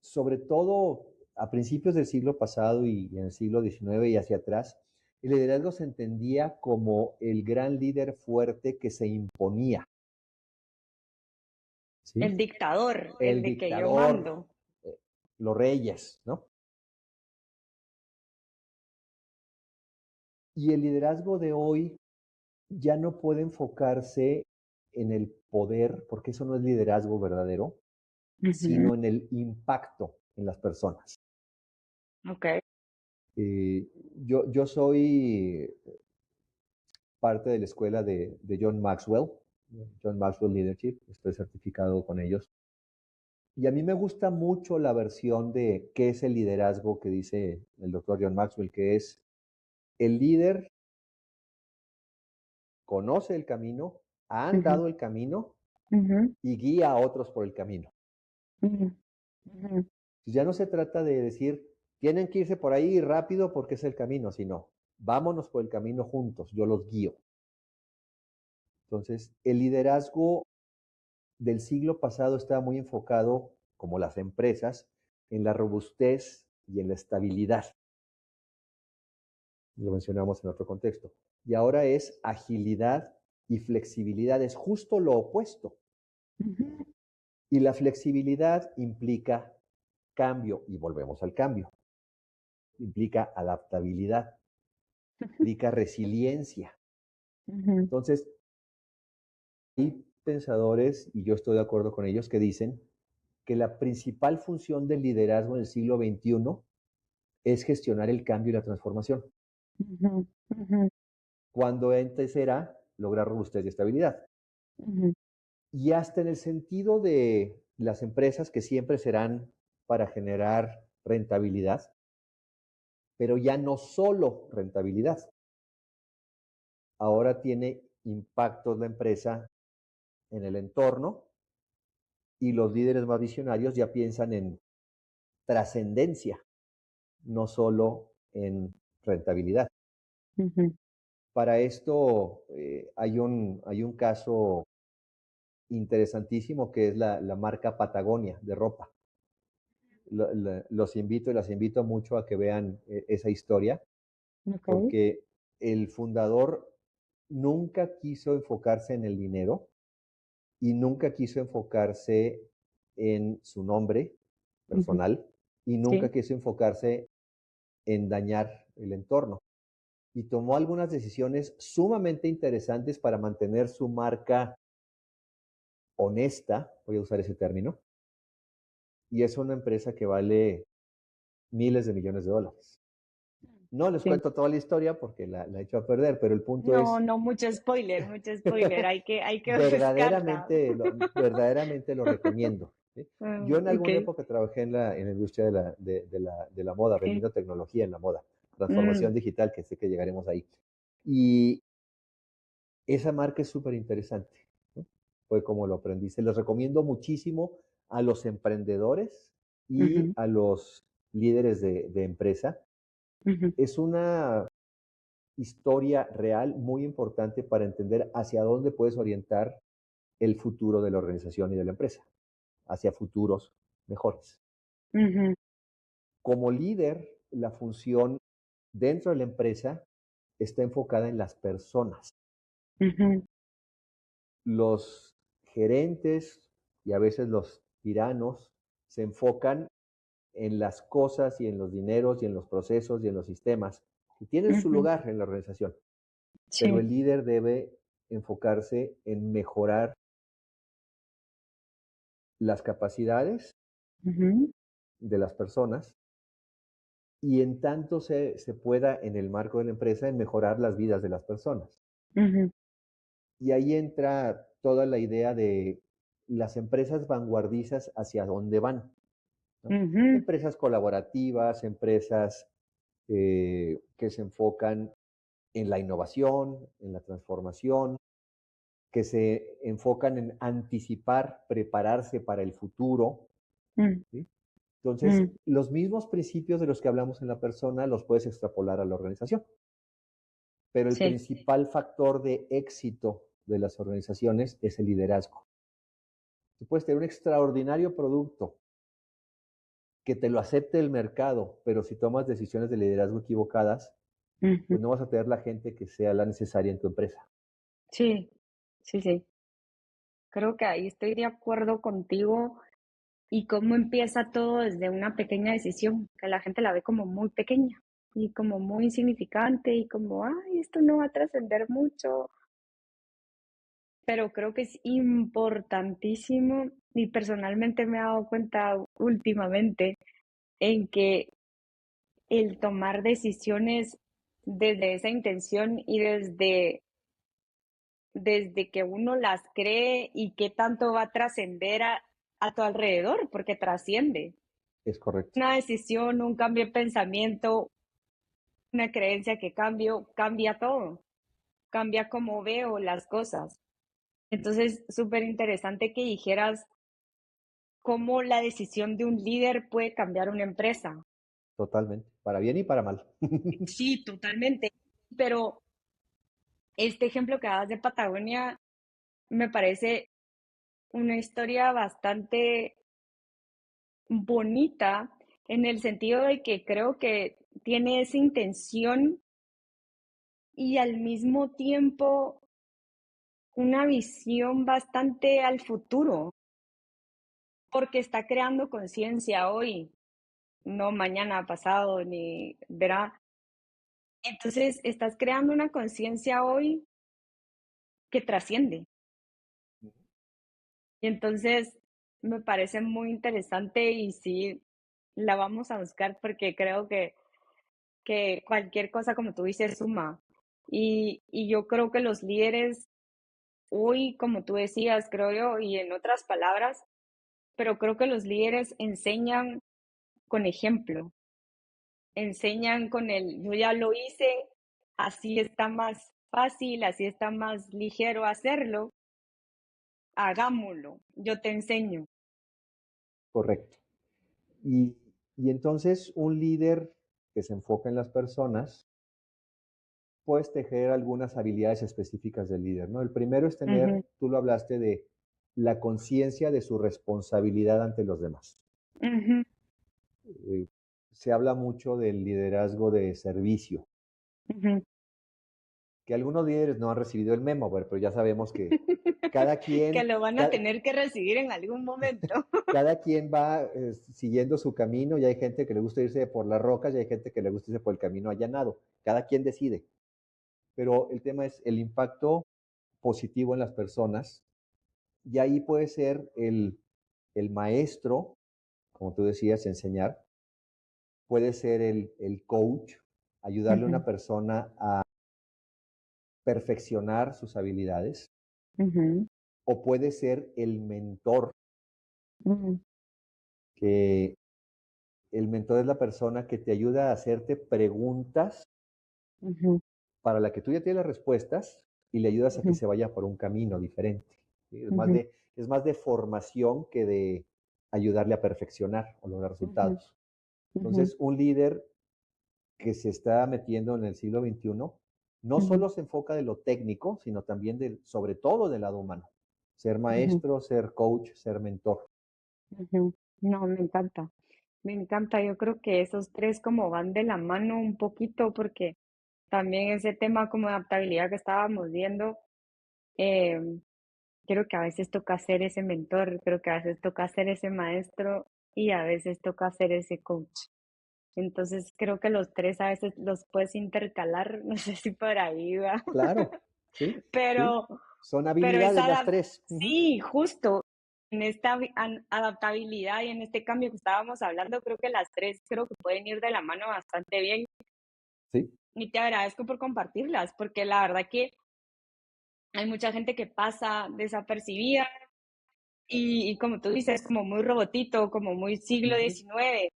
sobre todo a principios del siglo pasado y en el siglo XIX y hacia atrás, el liderazgo se entendía como el gran líder fuerte que se imponía, ¿sí? El dictador, el El de que yo dictador, mando. eh, los reyes, ¿no? Y el liderazgo de hoy ya no puede enfocarse en el poder, porque eso no es liderazgo verdadero, Ujú, sino en el impacto en las personas. okey. Eh, yo soy parte de la escuela de John Maxwell, John Maxwell Leadership, estoy certificado con ellos. Y a mí me gusta mucho la versión de qué es el liderazgo que dice el doctor John Maxwell, que es el líder conoce el camino, ha Ujú, andado el camino ujú, y guía a otros por el camino. ujú, ujú, Ya no se trata de decir, tienen que irse por ahí rápido porque es el camino, sino, vámonos por el camino juntos, yo los guío. Entonces, el liderazgo del siglo pasado estaba muy enfocado, como las empresas, en la robustez y en la estabilidad. Lo mencionamos en otro contexto. Y ahora es agilidad y flexibilidad, es justo lo opuesto. ujú, Y la flexibilidad implica cambio, y volvemos al cambio, implica adaptabilidad, implica resiliencia. ujú, Entonces, hay pensadores, y yo estoy de acuerdo con ellos, que dicen que la principal función del liderazgo en el siglo XXI es gestionar el cambio y la transformación, ujú, ujú, cuando antes era lograr robustez y estabilidad. ujú, Y hasta en el sentido de las empresas que siempre serán para generar rentabilidad, pero ya no solo rentabilidad. Ahora tiene impactos la empresa en el entorno y los líderes más visionarios ya piensan en trascendencia, no solo en rentabilidad. ujú, Para esto hay un caso interesantísimo que es la marca Patagonia de ropa. Los invito y las invito mucho a que vean esa historia, okey. porque el fundador nunca quiso enfocarse en el dinero y nunca quiso enfocarse en su nombre Ujú, personal y nunca sí, quiso enfocarse en dañar el entorno. Y tomó algunas decisiones sumamente interesantes para mantener su marca honesta, voy a usar ese término, y es una empresa que vale miles de millones de dólares. No les sí. cuento toda la historia porque la he hecho a perder, pero el punto No, es, no, mucho spoiler, hay que buscarla. verdaderamente lo recomiendo. ¿sí? Ah, Yo en ok, alguna época trabajé en la industria de la moda, sí. vendiendo tecnología en la moda, Mm, transformación digital, que sé que llegaremos ahí. Y esa marca es súper interesante, ¿no? Fue como lo aprendí. Se los recomiendo muchísimo a los emprendedores y ujú, a los líderes de empresa. ujú, Es una historia real muy importante para entender hacia dónde puedes orientar el futuro de la organización y de la empresa, hacia futuros mejores. ujú, Como líder, la función dentro de la empresa está enfocada en las personas. ujú, Los gerentes y a veces los tiranos se enfocan en las cosas y en los dineros y en los procesos y en los sistemas que tienen su ujú, lugar en la organización, pero sí. el líder debe enfocarse en mejorar las capacidades Ujú, de las personas y en tanto se pueda en el marco de la empresa en mejorar las vidas de las personas. ujú, Y ahí entra toda la idea de las empresas vanguardizas hacia dónde van, ¿no? ujú, Empresas colaborativas, empresas que se enfocan en la innovación, en la transformación, que se enfocan en anticipar, prepararse para el futuro, mm, ¿sí? Entonces, mm, los mismos principios de los que hablamos en la persona los puedes extrapolar a la organización, pero el sí. principal factor de éxito de las organizaciones es el liderazgo. Tú puedes tener un extraordinario producto que te lo acepte el mercado, pero si tomas decisiones de liderazgo equivocadas, Ujú, pues no vas a tener la gente que sea la necesaria en tu empresa. sí, sí, sí. Creo que ahí estoy de acuerdo contigo y cómo empieza todo desde una pequeña decisión, que la gente la ve como muy pequeña y como muy insignificante y como, ay, esto no va a trascender mucho, pero creo que es importantísimo y personalmente me he dado cuenta últimamente en que el tomar decisiones desde esa intención y desde que uno las cree y qué tanto va a trascender a tu alrededor, porque trasciende. Es correcto, Una decisión, un cambio de pensamiento, una creencia que cambio, cambia todo, cambia cómo veo las cosas. Entonces, súper interesante que dijeras cómo la decisión de un líder puede cambiar una empresa. totalmente, para bien y para mal. Sí, totalmente. Pero este ejemplo que dabas de Patagonia me parece una historia bastante bonita en el sentido de que creo que tiene esa intención y al mismo tiempo una visión bastante al futuro, porque está creando conciencia hoy, no mañana, pasado, ni verá. Entonces, estás creando una conciencia hoy que trasciende. Y entonces, me parece muy interesante y sí, la vamos a buscar porque creo que cualquier cosa, como tú dices, suma. Y yo creo que los líderes hoy, como tú decías, creo yo, y en otras palabras, pero creo que los líderes enseñan con ejemplo, enseñan con el yo ya lo hice, así está más fácil, así está más ligero hacerlo, hagámoslo, yo te enseño. Correcto. Y, y entonces un líder que se enfoca en las personas, puedes tejer algunas habilidades específicas del líder, ¿no? El primero es Ujú, tener, tú lo hablaste de la conciencia de su responsabilidad ante los demás. ujú, Eh, Se habla mucho del liderazgo de servicio, ujú. que algunos líderes no han recibido el memo, pero ya sabemos que cada Que quien, lo van a cada, tener que recibir en algún momento. cada quien va siguiendo su camino y hay gente que le gusta irse por las rocas y hay gente que le gusta irse por el camino allanado. Cada quien decide. Pero el tema es el impacto positivo en las personas y ahí puede ser el maestro, como tú decías, enseñar, puede ser el coach, ayudarle a Ujú, una persona a perfeccionar sus habilidades, ujú, o puede ser el mentor, Ujú, que el mentor es la persona que te ayuda a hacerte preguntas ujú, para la que tú ya tienes las respuestas y le ayudas a que ujú, se vaya por un camino diferente. ¿Sí? ujú, Es más de formación que de ayudarle a perfeccionar o lograr ujú, resultados. ujú, Entonces, un líder que se está metiendo en el siglo XXI no ujú, solo se enfoca de lo técnico, sino también sobre todo del lado humano. Ser ujú, maestro, ser coach, ser mentor. ujú. No, me encanta. Me encanta. Yo creo que esos tres como van de la mano un poquito porque también ese tema como de adaptabilidad que estábamos viendo, eh, creo que a veces toca ser ese mentor, creo que a veces toca ser ese maestro y a veces toca ser ese coach. Entonces creo que los tres a veces los puedes intercalar, no sé si por ahí va, Claro, sí, sí. pero, Son pero habilidades las tres. Ujú. sí, justo en esta adaptabilidad y en este cambio que estábamos hablando, creo que las tres creo que pueden ir de la mano bastante bien Sí. y te agradezco por compartirlas, porque la verdad que hay mucha gente que pasa desapercibida y como tú dices, como muy robotito, como muy siglo Ujú. XIX.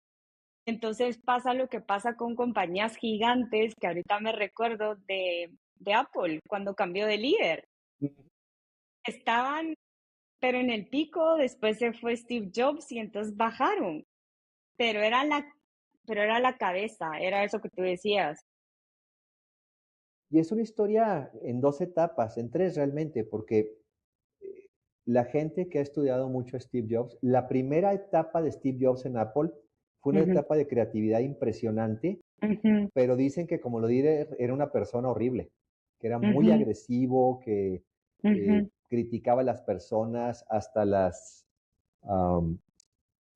Entonces pasa lo que pasa con compañías gigantes, que ahorita me recuerdo de Apple, cuando cambió de líder. Ujú. Estaban, pero en el pico, después se fue Steve Jobs y entonces bajaron, pero era la, pero era la cabeza, era eso que tú decías. Y es una historia en dos etapas, en tres realmente, porque eh, la gente que ha estudiado mucho a Steve Jobs, la primera etapa de Steve Jobs en Apple fue una Ujú, etapa de creatividad impresionante, ujú, pero dicen que como lo diré, era una persona horrible, que era muy ujú, agresivo, que ujú. criticaba a las personas, hasta las am,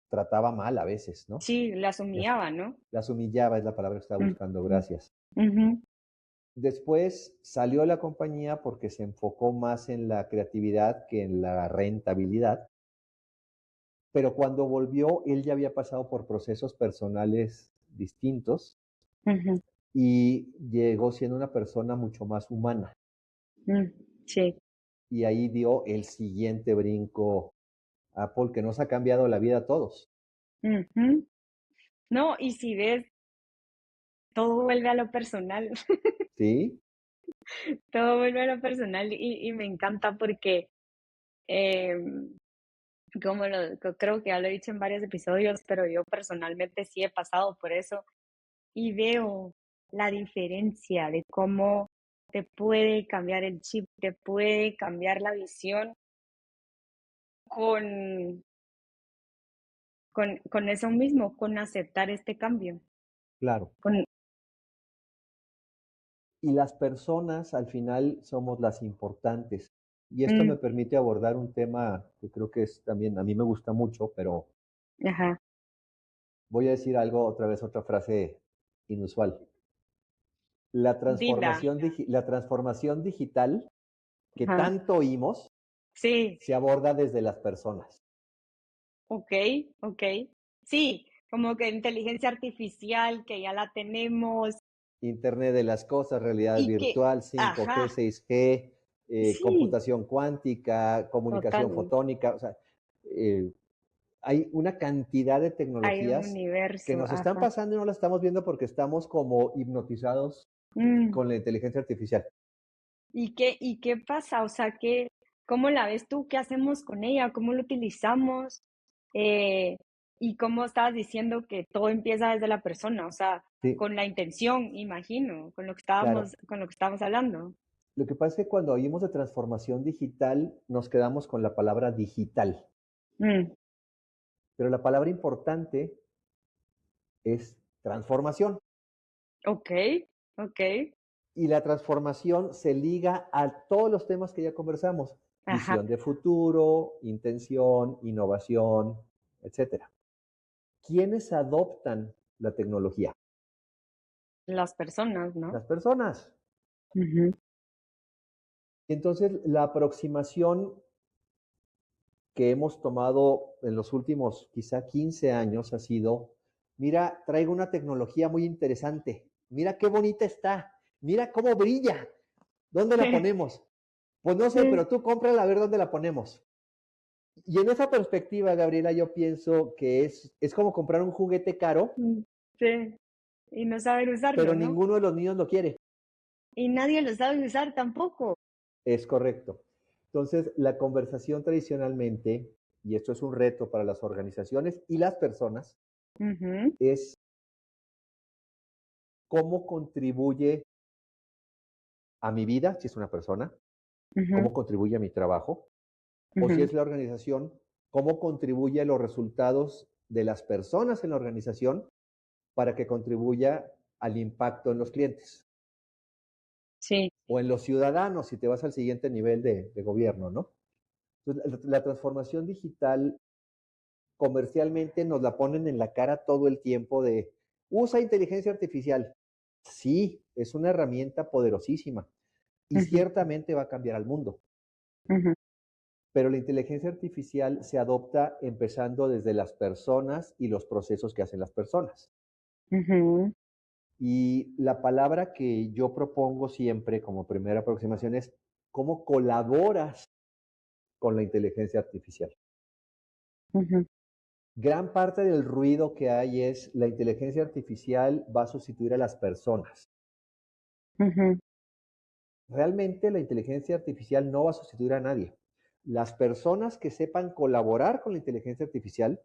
trataba mal a veces, ¿no? Sí, las Las, humillaba, ¿no? las humillaba, es la palabra que estaba buscando, Ujú, gracias. ujú, Después salió la compañía porque se enfocó más en la creatividad que en la rentabilidad, pero cuando volvió, él ya había pasado por procesos personales distintos ujú, y llegó siendo una persona mucho más humana. sí. Y ahí dio el siguiente brinco a Apple, que nos ha cambiado la vida a todos. Ujú. No, y si ves, todo vuelve a lo personal, ¿Sí? todo vuelve a lo personal y me encanta porque, em, creo que ya lo he dicho en varios episodios, pero yo personalmente sí he pasado por eso y veo la diferencia de cómo te puede cambiar el chip, te puede cambiar la visión con, con eso mismo, con aceptar este cambio. Claro. Con, Y las personas al final somos las importantes. Y esto me mm, permite abordar un tema que creo que es también, a mí me gusta mucho, pero ajá, voy a decir algo, otra vez, otra frase inusual. dila. La transformación digital que Ajá, tanto oímos sí, se aborda desde las personas. ok, ok. Sí, como que inteligencia artificial, que ya la tenemos Internet de las cosas, realidad y que, virtual, 5G, ajá, 6G, sí, computación cuántica, comunicación total. fotónica, o sea, eh, hay una cantidad de Hay un tecnologías que universo, nos están ajá. pasando y no las estamos viendo porque estamos como hipnotizados Mm, con la inteligencia artificial. y qué pasa? O sea, ¿cómo la ves tú? ¿Qué hacemos con ella? ¿Cómo lo utilizamos? Eh, y cómo estabas diciendo que todo empieza desde la persona, o sea, Sí, con la intención, imagino, claro. con lo que estábamos hablando. Lo que pasa es que cuando oímos de transformación digital nos quedamos con la palabra digital, Mm, pero la palabra importante es transformación. ok, ok, Y la transformación se liga a todos los temas que ya conversamos. ajá. Visión de futuro, intención, innovación, etcétera. ¿Quiénes adoptan la tecnología? Las personas, ¿no? Las personas. Ujú, Entonces, la aproximación que hemos tomado en los últimos quizá 15 años ha sido, mira, traigo una tecnología muy interesante, mira qué bonita está, mira cómo brilla, ¿dónde la sí, ponemos? Pues no sé, sí, pero tú cómprala a ver dónde la ponemos. Y en esa perspectiva, Gabriela, yo pienso que es como comprar un juguete caro, Mm, sí, y no saber usarlo, pero ¿no? ninguno de los niños lo quiere. Y nadie lo sabe usar tampoco. Es correcto. Entonces, la conversación tradicionalmente, y esto es un reto para las organizaciones y las personas, Ujú, es cómo contribuye a mi vida, si es una persona, ujú, cómo contribuye a mi trabajo, o si ujú. es la organización, cómo contribuye a los resultados de las personas en la organización para que contribuya al impacto en los clientes Sí. o en los ciudadanos, si te vas al siguiente nivel de gobierno, ¿no? Entonces, la transformación digital comercialmente nos la ponen en la cara todo el tiempo de usa inteligencia artificial. Sí, es una herramienta poderosísima y Ujú, ciertamente va a cambiar al mundo, ujú, pero la inteligencia artificial se adopta empezando desde las personas y los procesos que hacen las personas. ujú. Y la palabra que yo propongo siempre como primera aproximación es cómo colaboras con la inteligencia artificial. Ujú, Gran parte del ruido que hay es la inteligencia artificial va a sustituir a las personas. ujú, Realmente la inteligencia artificial no va a sustituir a nadie. Las personas que sepan colaborar con la inteligencia artificial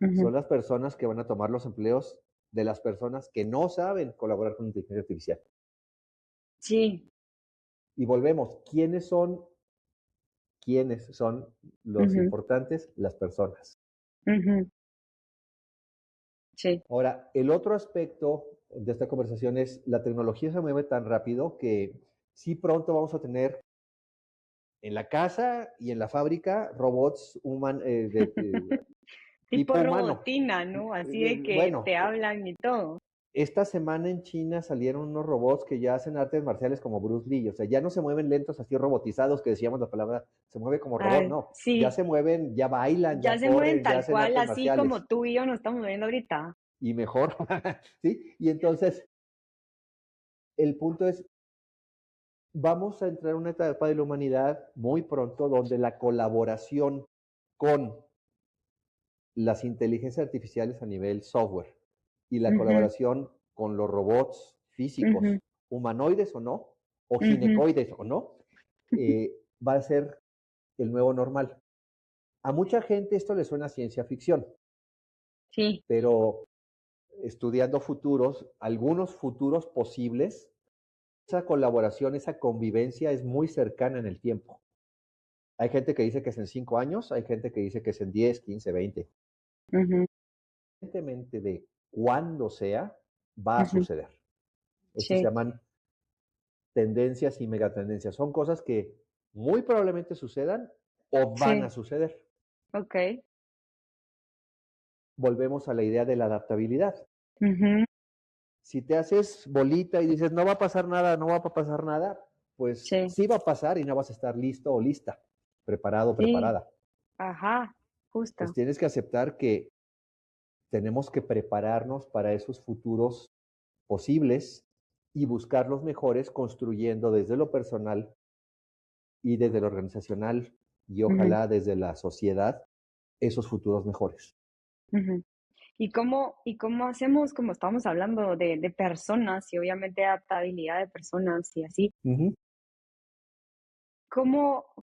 ujú. son las personas que van a tomar los empleos de las personas que no saben colaborar con la inteligencia artificial. Sí. Y volvemos, ¿quiénes son? ¿Quiénes son los Ujú, importantes? Las personas. ujú. Sí. Ahora, el otro aspecto de esta conversación es la tecnología se mueve tan rápido que sí pronto vamos a tener en la casa y en la fábrica robots Tipo tipo humano. robotina, ¿no? Así de que Bueno, te hablan y todo. esta semana en China salieron unos robots que ya hacen artes marciales como Bruce Lee, o sea, ya no se mueven lentos así robotizados que decíamos la palabra, se mueve como robot, Ah, no, ya sí, se mueven, ya bailan, ya ya se mueven corren, ya tal hacen cual, artes así como marciales tú y yo nos estamos viendo ahorita. y mejor, ¿sí? Y entonces el punto es, vamos a entrar en una etapa de la humanidad muy pronto donde la colaboración con las inteligencias artificiales a nivel software y la Ujú, colaboración con los robots ujú, físicos, humanoides o no, o ujú. ginecoides o no, va a ser el nuevo normal. A mucha gente esto le suena a ciencia ficción, Sí, pero estudiando futuros, algunos futuros posibles, esa colaboración, esa convivencia es muy cercana en el tiempo. Hay gente que dice que es en 5 años, hay gente que dice que es en 10, 15, 20. ujú, Independientemente de cuándo sea, va a ujú. suceder. Estos se Sí, llaman tendencias y megatendencias. Son cosas que muy probablemente sucedan o van a sí, suceder. ok. Volvemos a la idea de la adaptabilidad. Ujú, Si te haces bolita y dices, no va a pasar nada, no va a pasar nada, pues sí, sí va a pasar y no vas a estar listo o lista, preparado, sí, preparada. ajá, Entonces justo. tienes que aceptar que tenemos que prepararnos para esos futuros posibles y buscar los mejores construyendo desde lo personal y desde lo organizacional y Ujú, ojalá desde la sociedad esos futuros mejores. ujú. Y cómo hacemos, como estábamos hablando de personas y obviamente adaptabilidad de personas y así, Ujú.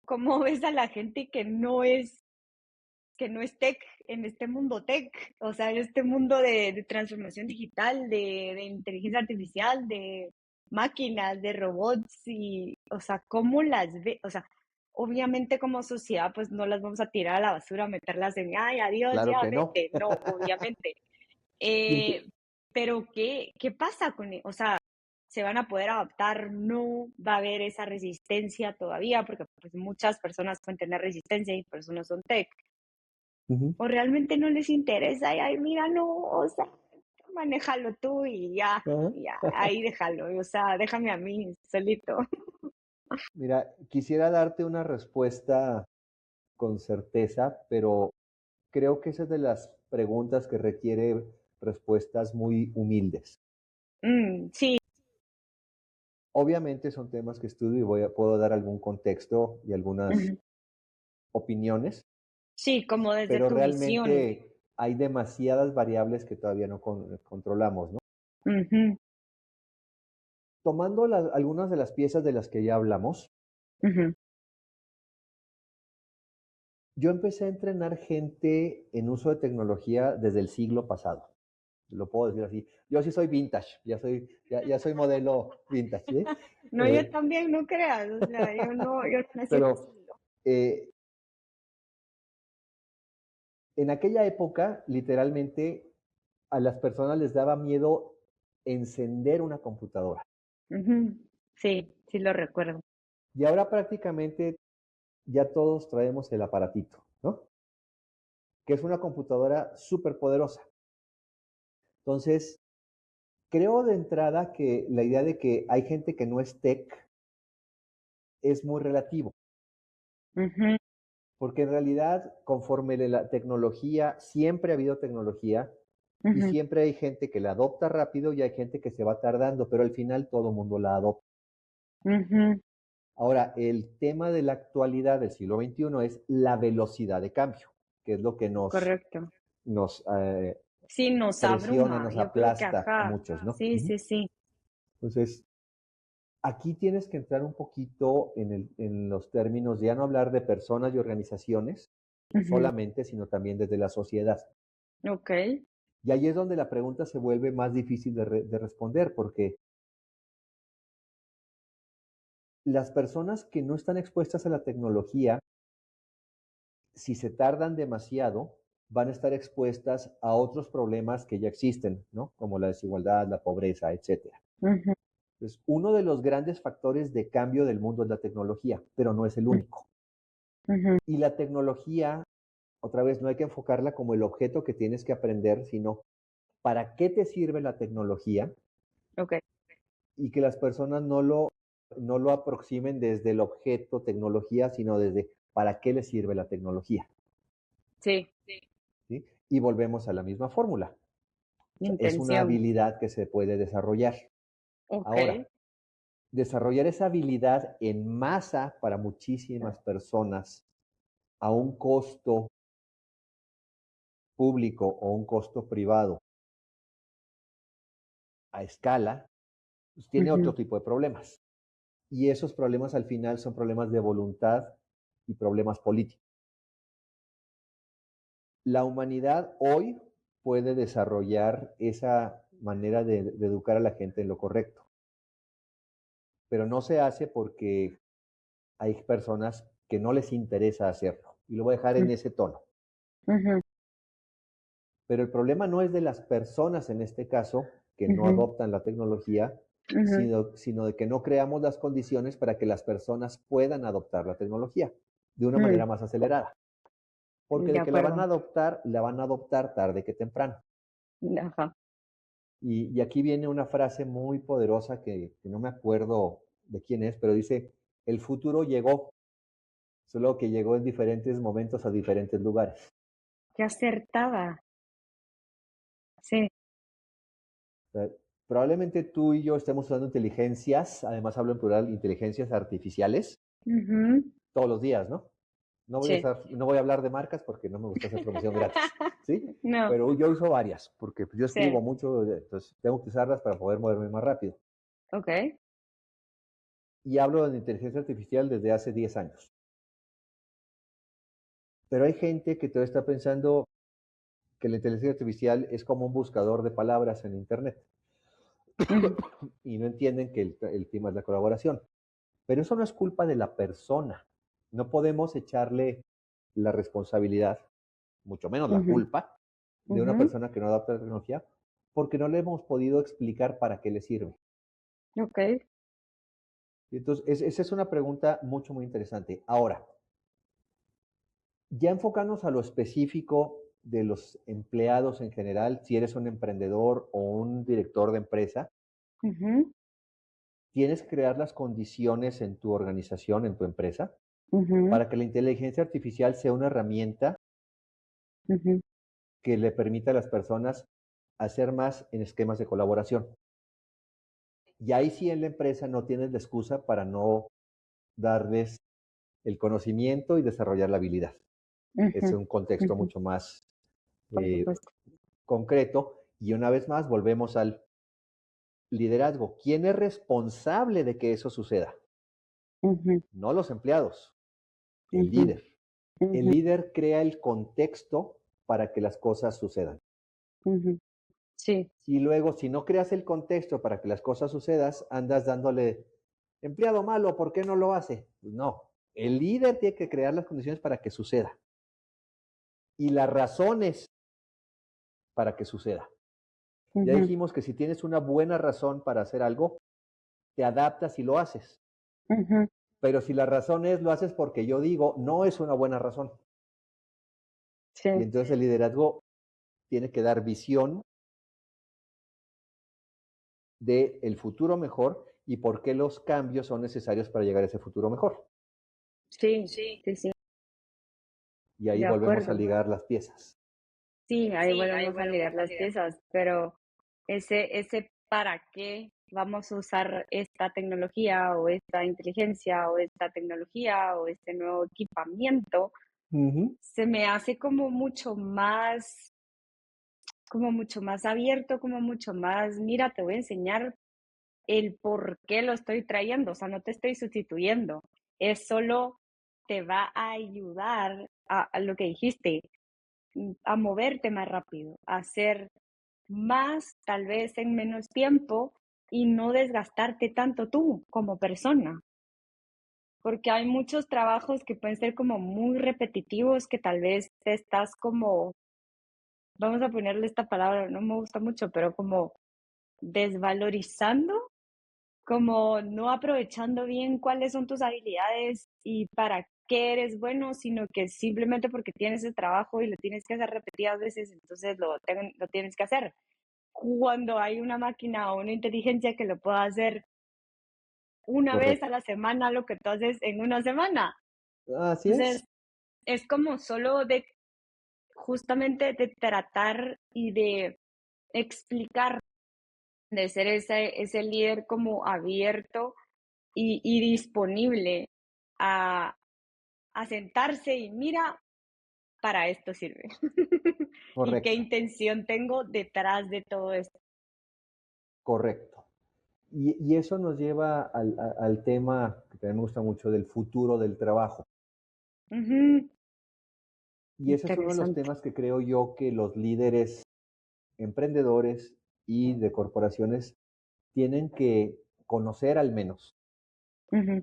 cómo ves a la gente que no es tech en este mundo tech? O sea, en este mundo de transformación digital, de inteligencia artificial, de máquinas, de robots y, o sea, ¿cómo las ve? O sea, obviamente como sociedad, pues no las vamos a tirar a la basura, meterlas en, ay, adiós, Claro ya, que no. vete. No, obviamente. Y ent- Eh, pero ¿qué pasa con o sea, ¿se van a poder adaptar? No va a haber esa resistencia todavía, porque pues, muchas personas pueden tener resistencia y por eso no son tech. Ujú. O realmente no les interesa, y ay, mira, no, o sea, manéjalo tú Ajá. y ya, ahí déjalo, o sea, déjame a mí solito. Mira, quisiera darte una respuesta con certeza, pero creo que esa es de las preguntas que requiere respuestas muy humildes. Sí, Obviamente son temas que estudio y puedo dar algún contexto y algunas ujú, opiniones, Sí, como desde pero tu visión. realmente hay demasiadas variables que todavía no controlamos, ¿no? Ujú, Tomando algunas de las piezas de las que ya hablamos, ujú, yo empecé a entrenar gente en uso de tecnología desde el siglo pasado. Lo puedo decir así. Yo sí soy vintage, ya soy modelo vintage, ¿sí? No, yo Eh, también, no creas, o sea, yo no nací en el pero siglo. eh, en aquella época, literalmente, a las personas les daba miedo encender una computadora. Ujú, sí, sí lo recuerdo. Y ahora prácticamente ya todos traemos el aparatito, ¿no? Que es una computadora súper poderosa. Entonces, creo de entrada que la idea de que hay gente que no es tech es muy relativo, Ujú, porque en realidad, conforme la tecnología, siempre ha habido tecnología y ujú, siempre hay gente que la adopta rápido y hay gente que se va tardando, pero al final todo el mundo la adopta. ujú, Ahora, el tema de la actualidad del siglo XXI es la velocidad de cambio, que es lo que correcto. nos Sí, nos presiona, abruma, nos yo creo que aplasta a ajá. muchos, ¿no? Sí, Ujú. sí, sí. Entonces, aquí tienes que entrar un poquito en los términos de ya no hablar de personas y organizaciones Ujú, solamente, sino también desde la sociedad. okey. Y ahí es donde la pregunta se vuelve más difícil de responder, porque las personas que no están expuestas a la tecnología, si se tardan demasiado, van a estar expuestas a otros problemas que ya existen, ¿no? Como la desigualdad, la pobreza, etcétera. Ujú, Entonces, uno de los grandes factores de cambio del mundo es la tecnología, pero no es el mm, único. ujú, Y la tecnología, otra vez, no hay que enfocarla como el objeto que tienes que aprender, sino para qué te sirve la tecnología okey. y que las personas no lo aproximen desde el objeto tecnología, sino desde para qué le sirve la tecnología. Sí, ¿Sí? Y volvemos a la misma fórmula. O sea, es una intención. habilidad que se puede desarrollar. Okey. Ahora, desarrollar esa habilidad en masa para muchísimas personas a un costo público o un costo privado a escala, pues tiene otro Ujú, tipo de problemas. Y esos problemas al final son problemas de voluntad y problemas políticos. La humanidad hoy puede desarrollar esa manera de educar a la gente en lo correcto, pero no se hace porque hay personas que no les interesa hacerlo. Y lo voy a dejar mm, en ese tono. ujú, Pero el problema no es de las personas en este caso que no ujú, adoptan la tecnología, ujú, sino de que no creamos las condiciones para que las personas puedan adoptar la tecnología de una mm, manera más acelerada. Porque de de que acuerdo. la van a adoptar tarde que temprano. Ajá. Y aquí viene una frase muy poderosa que no me acuerdo de quién es, pero dice, el futuro llegó, solo que llegó en diferentes momentos a diferentes lugares. Qué acertada. Sí. O sea, probablemente tú y yo estemos usando inteligencias, además hablo en plural, inteligencias artificiales, Ujú, todos los días, ¿no? sí. No voy a hablar de marcas porque no me gusta hacer promoción gratis, ¿sí? No, Pero yo uso varias, porque yo escribo sí. mucho, entonces tengo que usarlas para poder moverme más rápido. Okey. Y hablo de inteligencia artificial desde hace 10 años. Pero hay gente que todavía está pensando que la inteligencia artificial es como un buscador de palabras en Internet Ujú, y no entienden que el tema es la colaboración. Pero eso no es culpa de la persona. No podemos echarle la responsabilidad, mucho menos la ujú, culpa, de una ujú. persona que no adapta la tecnología, porque no le hemos podido explicar para qué le sirve. Okey. Entonces, esa es una pregunta mucho, muy interesante. Ahora, ya enfocarnos a lo específico de los empleados en general, si eres un emprendedor o un director de empresa, Ujú, tienes que crear las condiciones en tu organización, en tu empresa, ujú, para que la inteligencia artificial sea una herramienta ujú. que le permita a las personas hacer más en esquemas de colaboración. Y ahí sí en la empresa no tienes la excusa para no darles el conocimiento y desarrollar la habilidad. Es Ujú, un contexto ujú, mucho más por eh, supuesto. concreto. Y una vez más, volvemos al liderazgo. ¿Quién es responsable de que eso suceda? Ujú, No los empleados, el ujú, líder. El ujú, líder crea el contexto para que las cosas sucedan. ujú. Sí, Y luego, si no creas el contexto para que las cosas sucedan, andas dándole, empleado malo, ¿por qué no lo hace? Pues no, el líder tiene que crear las condiciones para que suceda y las razones para que suceda. Ya ujú, dijimos que si tienes una buena razón para hacer algo, te adaptas y lo haces. ujú. Pero si la razón es lo haces porque yo digo, no es una buena razón. Sí, Y entonces el liderazgo tiene que dar visión del futuro mejor y por qué los cambios son necesarios para llegar a ese futuro mejor. sí, sí, sí, Y ahí de volvemos a acuerdo. ligar las piezas. Sí, ahí volvemos a ligar las piezas, pero ese para qué vamos a usar esta tecnología o esta inteligencia o esta tecnología o este nuevo equipamiento, Ujú. se me hace como mucho más abierto, como mucho más, mira, te voy a enseñar el por qué lo estoy trayendo, o sea, no te estoy sustituyendo, es solo te va a ayudar a lo que dijiste, a moverte más rápido, a hacer más, tal vez en menos tiempo y no desgastarte tanto tú como persona, porque hay muchos trabajos que pueden ser como muy repetitivos, que tal vez te estás como, vamos a ponerle esta palabra, no me gusta mucho, pero como desvalorizando, como no aprovechando bien cuáles son tus habilidades y para qué eres bueno, sino que simplemente porque tienes el trabajo y lo tienes que hacer repetidas veces, entonces lo tienes que hacer. Cuando hay una máquina o una inteligencia que lo pueda hacer una vez a Correcto. la semana lo que tú haces en una semana. Así es. Entonces, es como solo de justamente de tratar y de explicar, de ser ese líder como abierto y disponible a, a sentarse y mira, para esto sirve. Y qué Correcto, intención tengo detrás de todo esto. correcto. Y eso nos lleva al tema que también me gusta mucho del futuro del trabajo. Ujú, Y ese es uno de los interesante. temas que creo yo que los líderes emprendedores y de corporaciones tienen que conocer al menos. Ujú,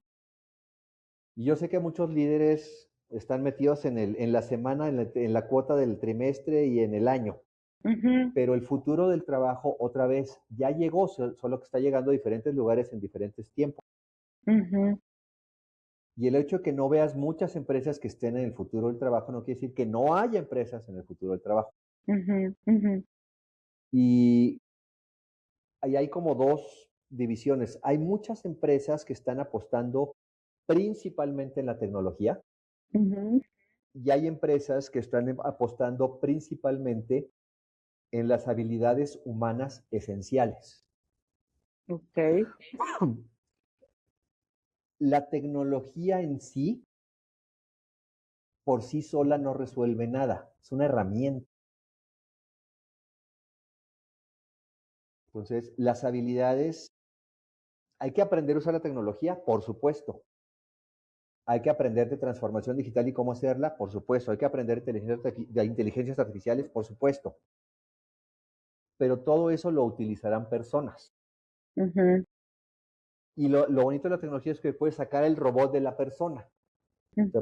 Y yo sé que muchos líderes están metidos en la semana, en la cuota del trimestre y en el año, ujú, pero el futuro del trabajo otra vez ya llegó, solo que está llegando a diferentes lugares en diferentes tiempos. ujú, Y el hecho de que no veas muchas empresas que estén en el futuro del trabajo no quiere decir que no haya empresas en el futuro del trabajo. ujú, ujú, Y ahí hay como dos divisiones. Hay muchas empresas que están apostando principalmente en la tecnología ujú. y hay empresas que están apostando principalmente en las habilidades humanas esenciales. Okey. La tecnología en sí, por sí sola, no resuelve nada. Es una herramienta. Entonces, las habilidades, hay que aprender a usar la tecnología, por supuesto. Hay que aprender de transformación digital y cómo hacerla, por supuesto. Hay que aprender de inteligencias artificiales, por supuesto. Pero todo eso lo utilizarán personas. Ujú, Y lo bonito de la tecnología es que puedes sacar el robot de la persona. mm. O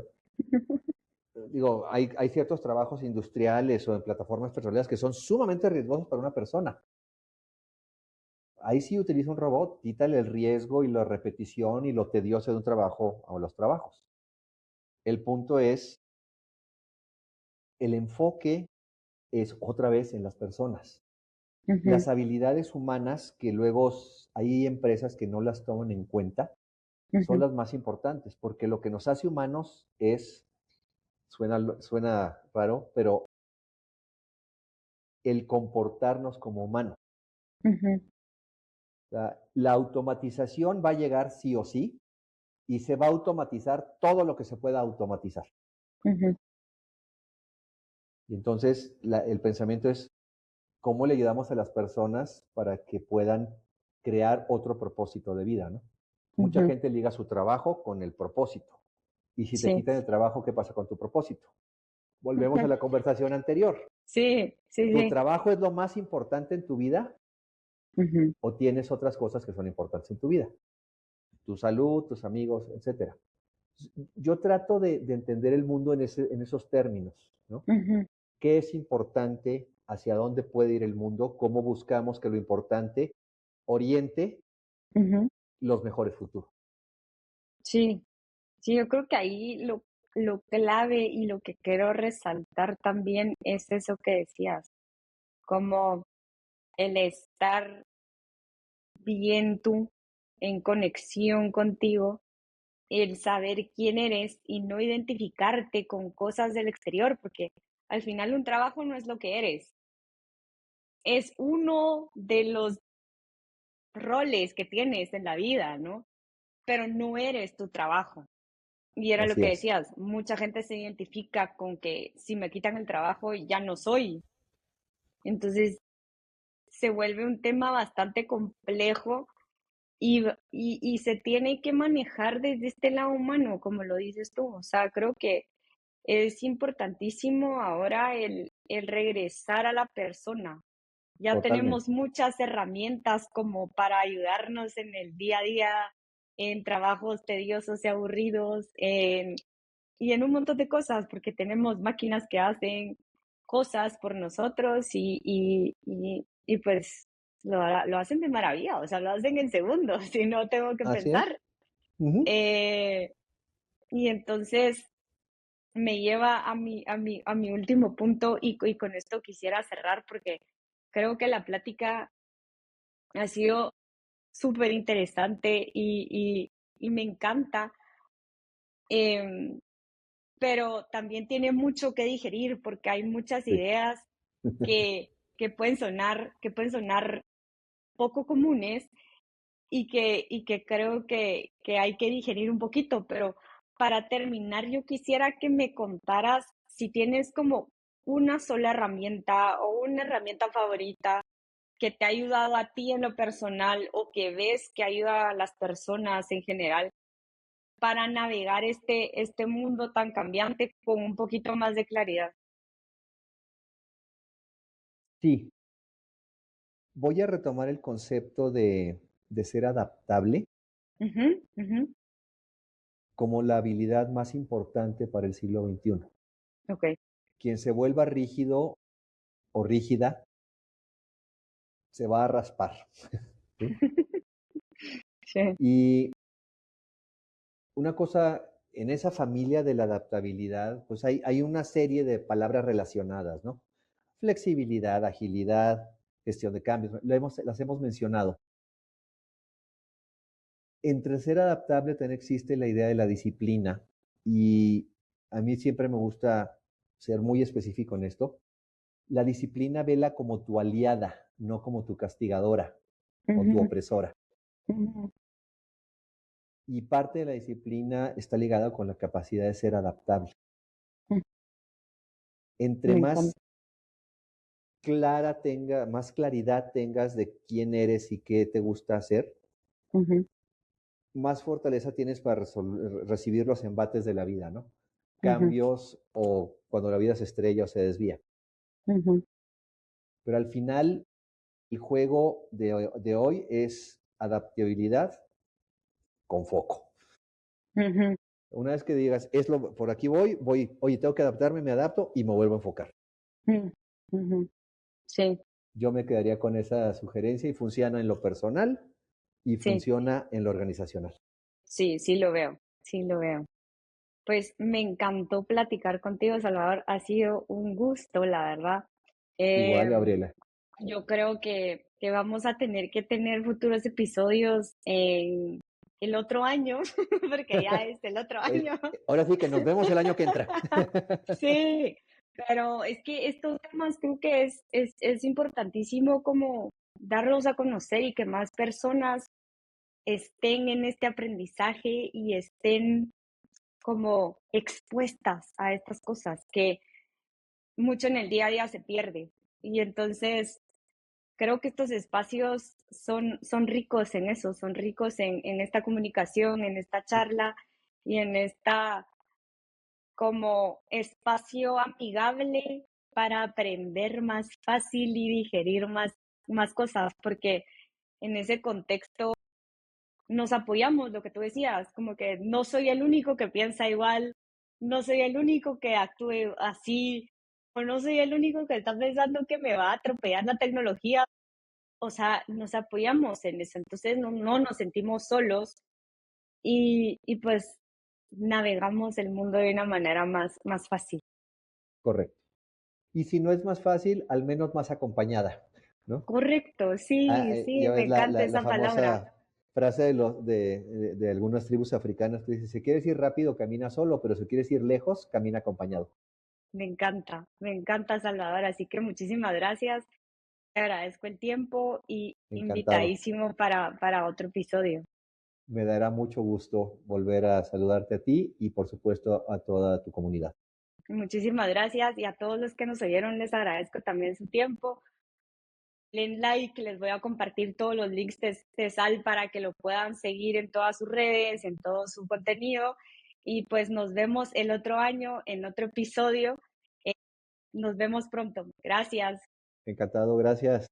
sea, digo, hay ciertos trabajos industriales o en plataformas petroleras que son sumamente riesgosos para una persona. Ahí sí utiliza un robot, quítale el riesgo y la repetición y lo tedioso de un trabajo a los trabajos. El punto es, el enfoque es otra vez en las personas. Ujú, Las habilidades humanas, que luego hay empresas que no las toman en cuenta, son ujú, las más importantes, porque lo que nos hace humanos es, suena raro, pero el comportarnos como humanos. ujú, La automatización va a llegar sí o sí y se va a automatizar todo lo que se pueda automatizar. ujú. Y entonces el pensamiento es, ¿cómo le ayudamos a las personas para que puedan crear otro propósito de vida, ¿no? Mucha Ujú, gente liga su trabajo con el propósito. Y si te sí. quitan el trabajo, ¿qué pasa con tu propósito? Volvemos a Ujú, la conversación anterior. sí, sí, ¿Tu sí. trabajo es lo más importante en tu vida Ujú, o tienes otras cosas que son importantes en tu vida? Tu salud, tus amigos, etcétera. Yo trato de entender el mundo en esos términos, ¿no? ujú, ¿Qué es importante? ¿Hacia dónde puede ir el mundo? ¿Cómo buscamos que lo importante oriente ujú. los mejores futuros? Sí, sí, yo creo que ahí lo clave y lo que quiero resaltar también es eso que decías, como el estar bien tú, en conexión contigo, el saber quién eres y no identificarte con cosas del exterior, porque al final un trabajo no es lo que eres, es uno de los roles que tienes en la vida, ¿no? Pero no eres tu trabajo. Y era lo Así que es, decías, mucha gente se identifica con que si me quitan el trabajo ya no soy. Entonces se vuelve un tema bastante complejo y se tiene que manejar desde este lado humano, como lo dices tú. O sea, creo que es importantísimo ahora el regresar a la persona. Ya tenemos totalmente. muchas herramientas como para ayudarnos en el día a día, en trabajos tediosos y aburridos, y en un montón de cosas, porque tenemos máquinas que hacen cosas por nosotros y pues lo hacen de maravilla, o sea, lo hacen en segundos, si no tengo que Así es. pensar. Ujú. Eh, y entonces me lleva a mi último punto y con esto quisiera cerrar porque creo que la plática ha sido súper interesante y me encanta. em, pero también tiene mucho que digerir porque hay muchas Sí. ideas que pueden sonar poco comunes y que creo que hay que digerir un poquito, pero para terminar, yo quisiera que me contaras si tienes como una sola herramienta o una herramienta favorita que te ha ayudado a ti en lo personal o que ves que ayuda a las personas en general para navegar este mundo tan cambiante con un poquito más de claridad. Sí, voy a retomar el concepto de ser adaptable Ujú, ujú, como la habilidad más importante para el siglo XXI. okey. Quien se vuelva rígido o rígida se va a raspar, ¿sí? Sí. Y una cosa, en esa familia de la adaptabilidad, pues hay una serie de palabras relacionadas, ¿no? Flexibilidad, agilidad, gestión de cambios, las hemos mencionado. Entre ser adaptable también existe la idea de la disciplina y a mí siempre me gusta ser muy específico en esto. La disciplina vela como tu aliada, no como tu castigadora o tu Ujú, opresora. ujú. Y parte de la disciplina está ligada con la capacidad de ser adaptable. Mm, Entre me más encanta. más claridad tengas de quién eres y qué te gusta hacer, Ujú, más fortaleza tienes para recibir los embates de la vida, ¿no? ujú, Cambios o cuando la vida se estrella o se desvía. ujú, Pero al final, el juego de hoy es adaptabilidad con foco. ujú, Una vez que digas, por aquí voy, oye, tengo que adaptarme, me adapto y me vuelvo a enfocar. mm, ujú. Sí, Yo me quedaría con esa sugerencia y funciona en lo personal y sí, funciona en lo organizacional. sí, sí lo veo, sí lo veo. Pues me encantó platicar contigo, Salvador. Ha sido un gusto, la verdad. Igual, Em, Gabriela. yo creo que vamos a tener que tener futuros episodios en el otro año, porque ya es el otro año. Ahora sí que nos vemos el año que entra. Sí, pero es que estos temas creo que es importantísimo como darlos a conocer y que más personas estén en este aprendizaje y estén como expuestas a estas cosas, que mucho en el día a día se pierde. Y entonces creo que estos espacios son ricos en eso, son ricos en esta comunicación, en esta charla y en esta como espacio amigable para aprender más fácil y digerir más cosas, porque en ese contexto nos apoyamos, lo que tú decías, como que no soy el único que piensa igual, no soy el único que actúe así, o no soy el único que está pensando que me va a atropellar la tecnología. O sea, nos apoyamos en eso, entonces no nos sentimos solos y pues navegamos el mundo de una manera más fácil. Correcto. Y si no es más fácil, al menos más acompañada, ¿no? Correcto, sí, sí, Ya me ves encanta la esa palabra, famosa frase de algunas tribus africanas que dice, si quieres ir rápido, camina solo, pero si quieres ir lejos, camina acompañado. me encanta Salvador, así que muchísimas gracias, te agradezco el tiempo y Encantado. invitadísimo para otro episodio. Me dará mucho gusto volver a saludarte a ti y por supuesto a toda tu comunidad. Muchísimas gracias y a todos los que nos oyeron les agradezco también su tiempo. Den like, les voy a compartir todos los links de Sal para que lo puedan seguir en todas sus redes, en todo su contenido. Y pues nos vemos el otro año en otro episodio. Eh, Nos vemos pronto. Gracias. Encantado, gracias.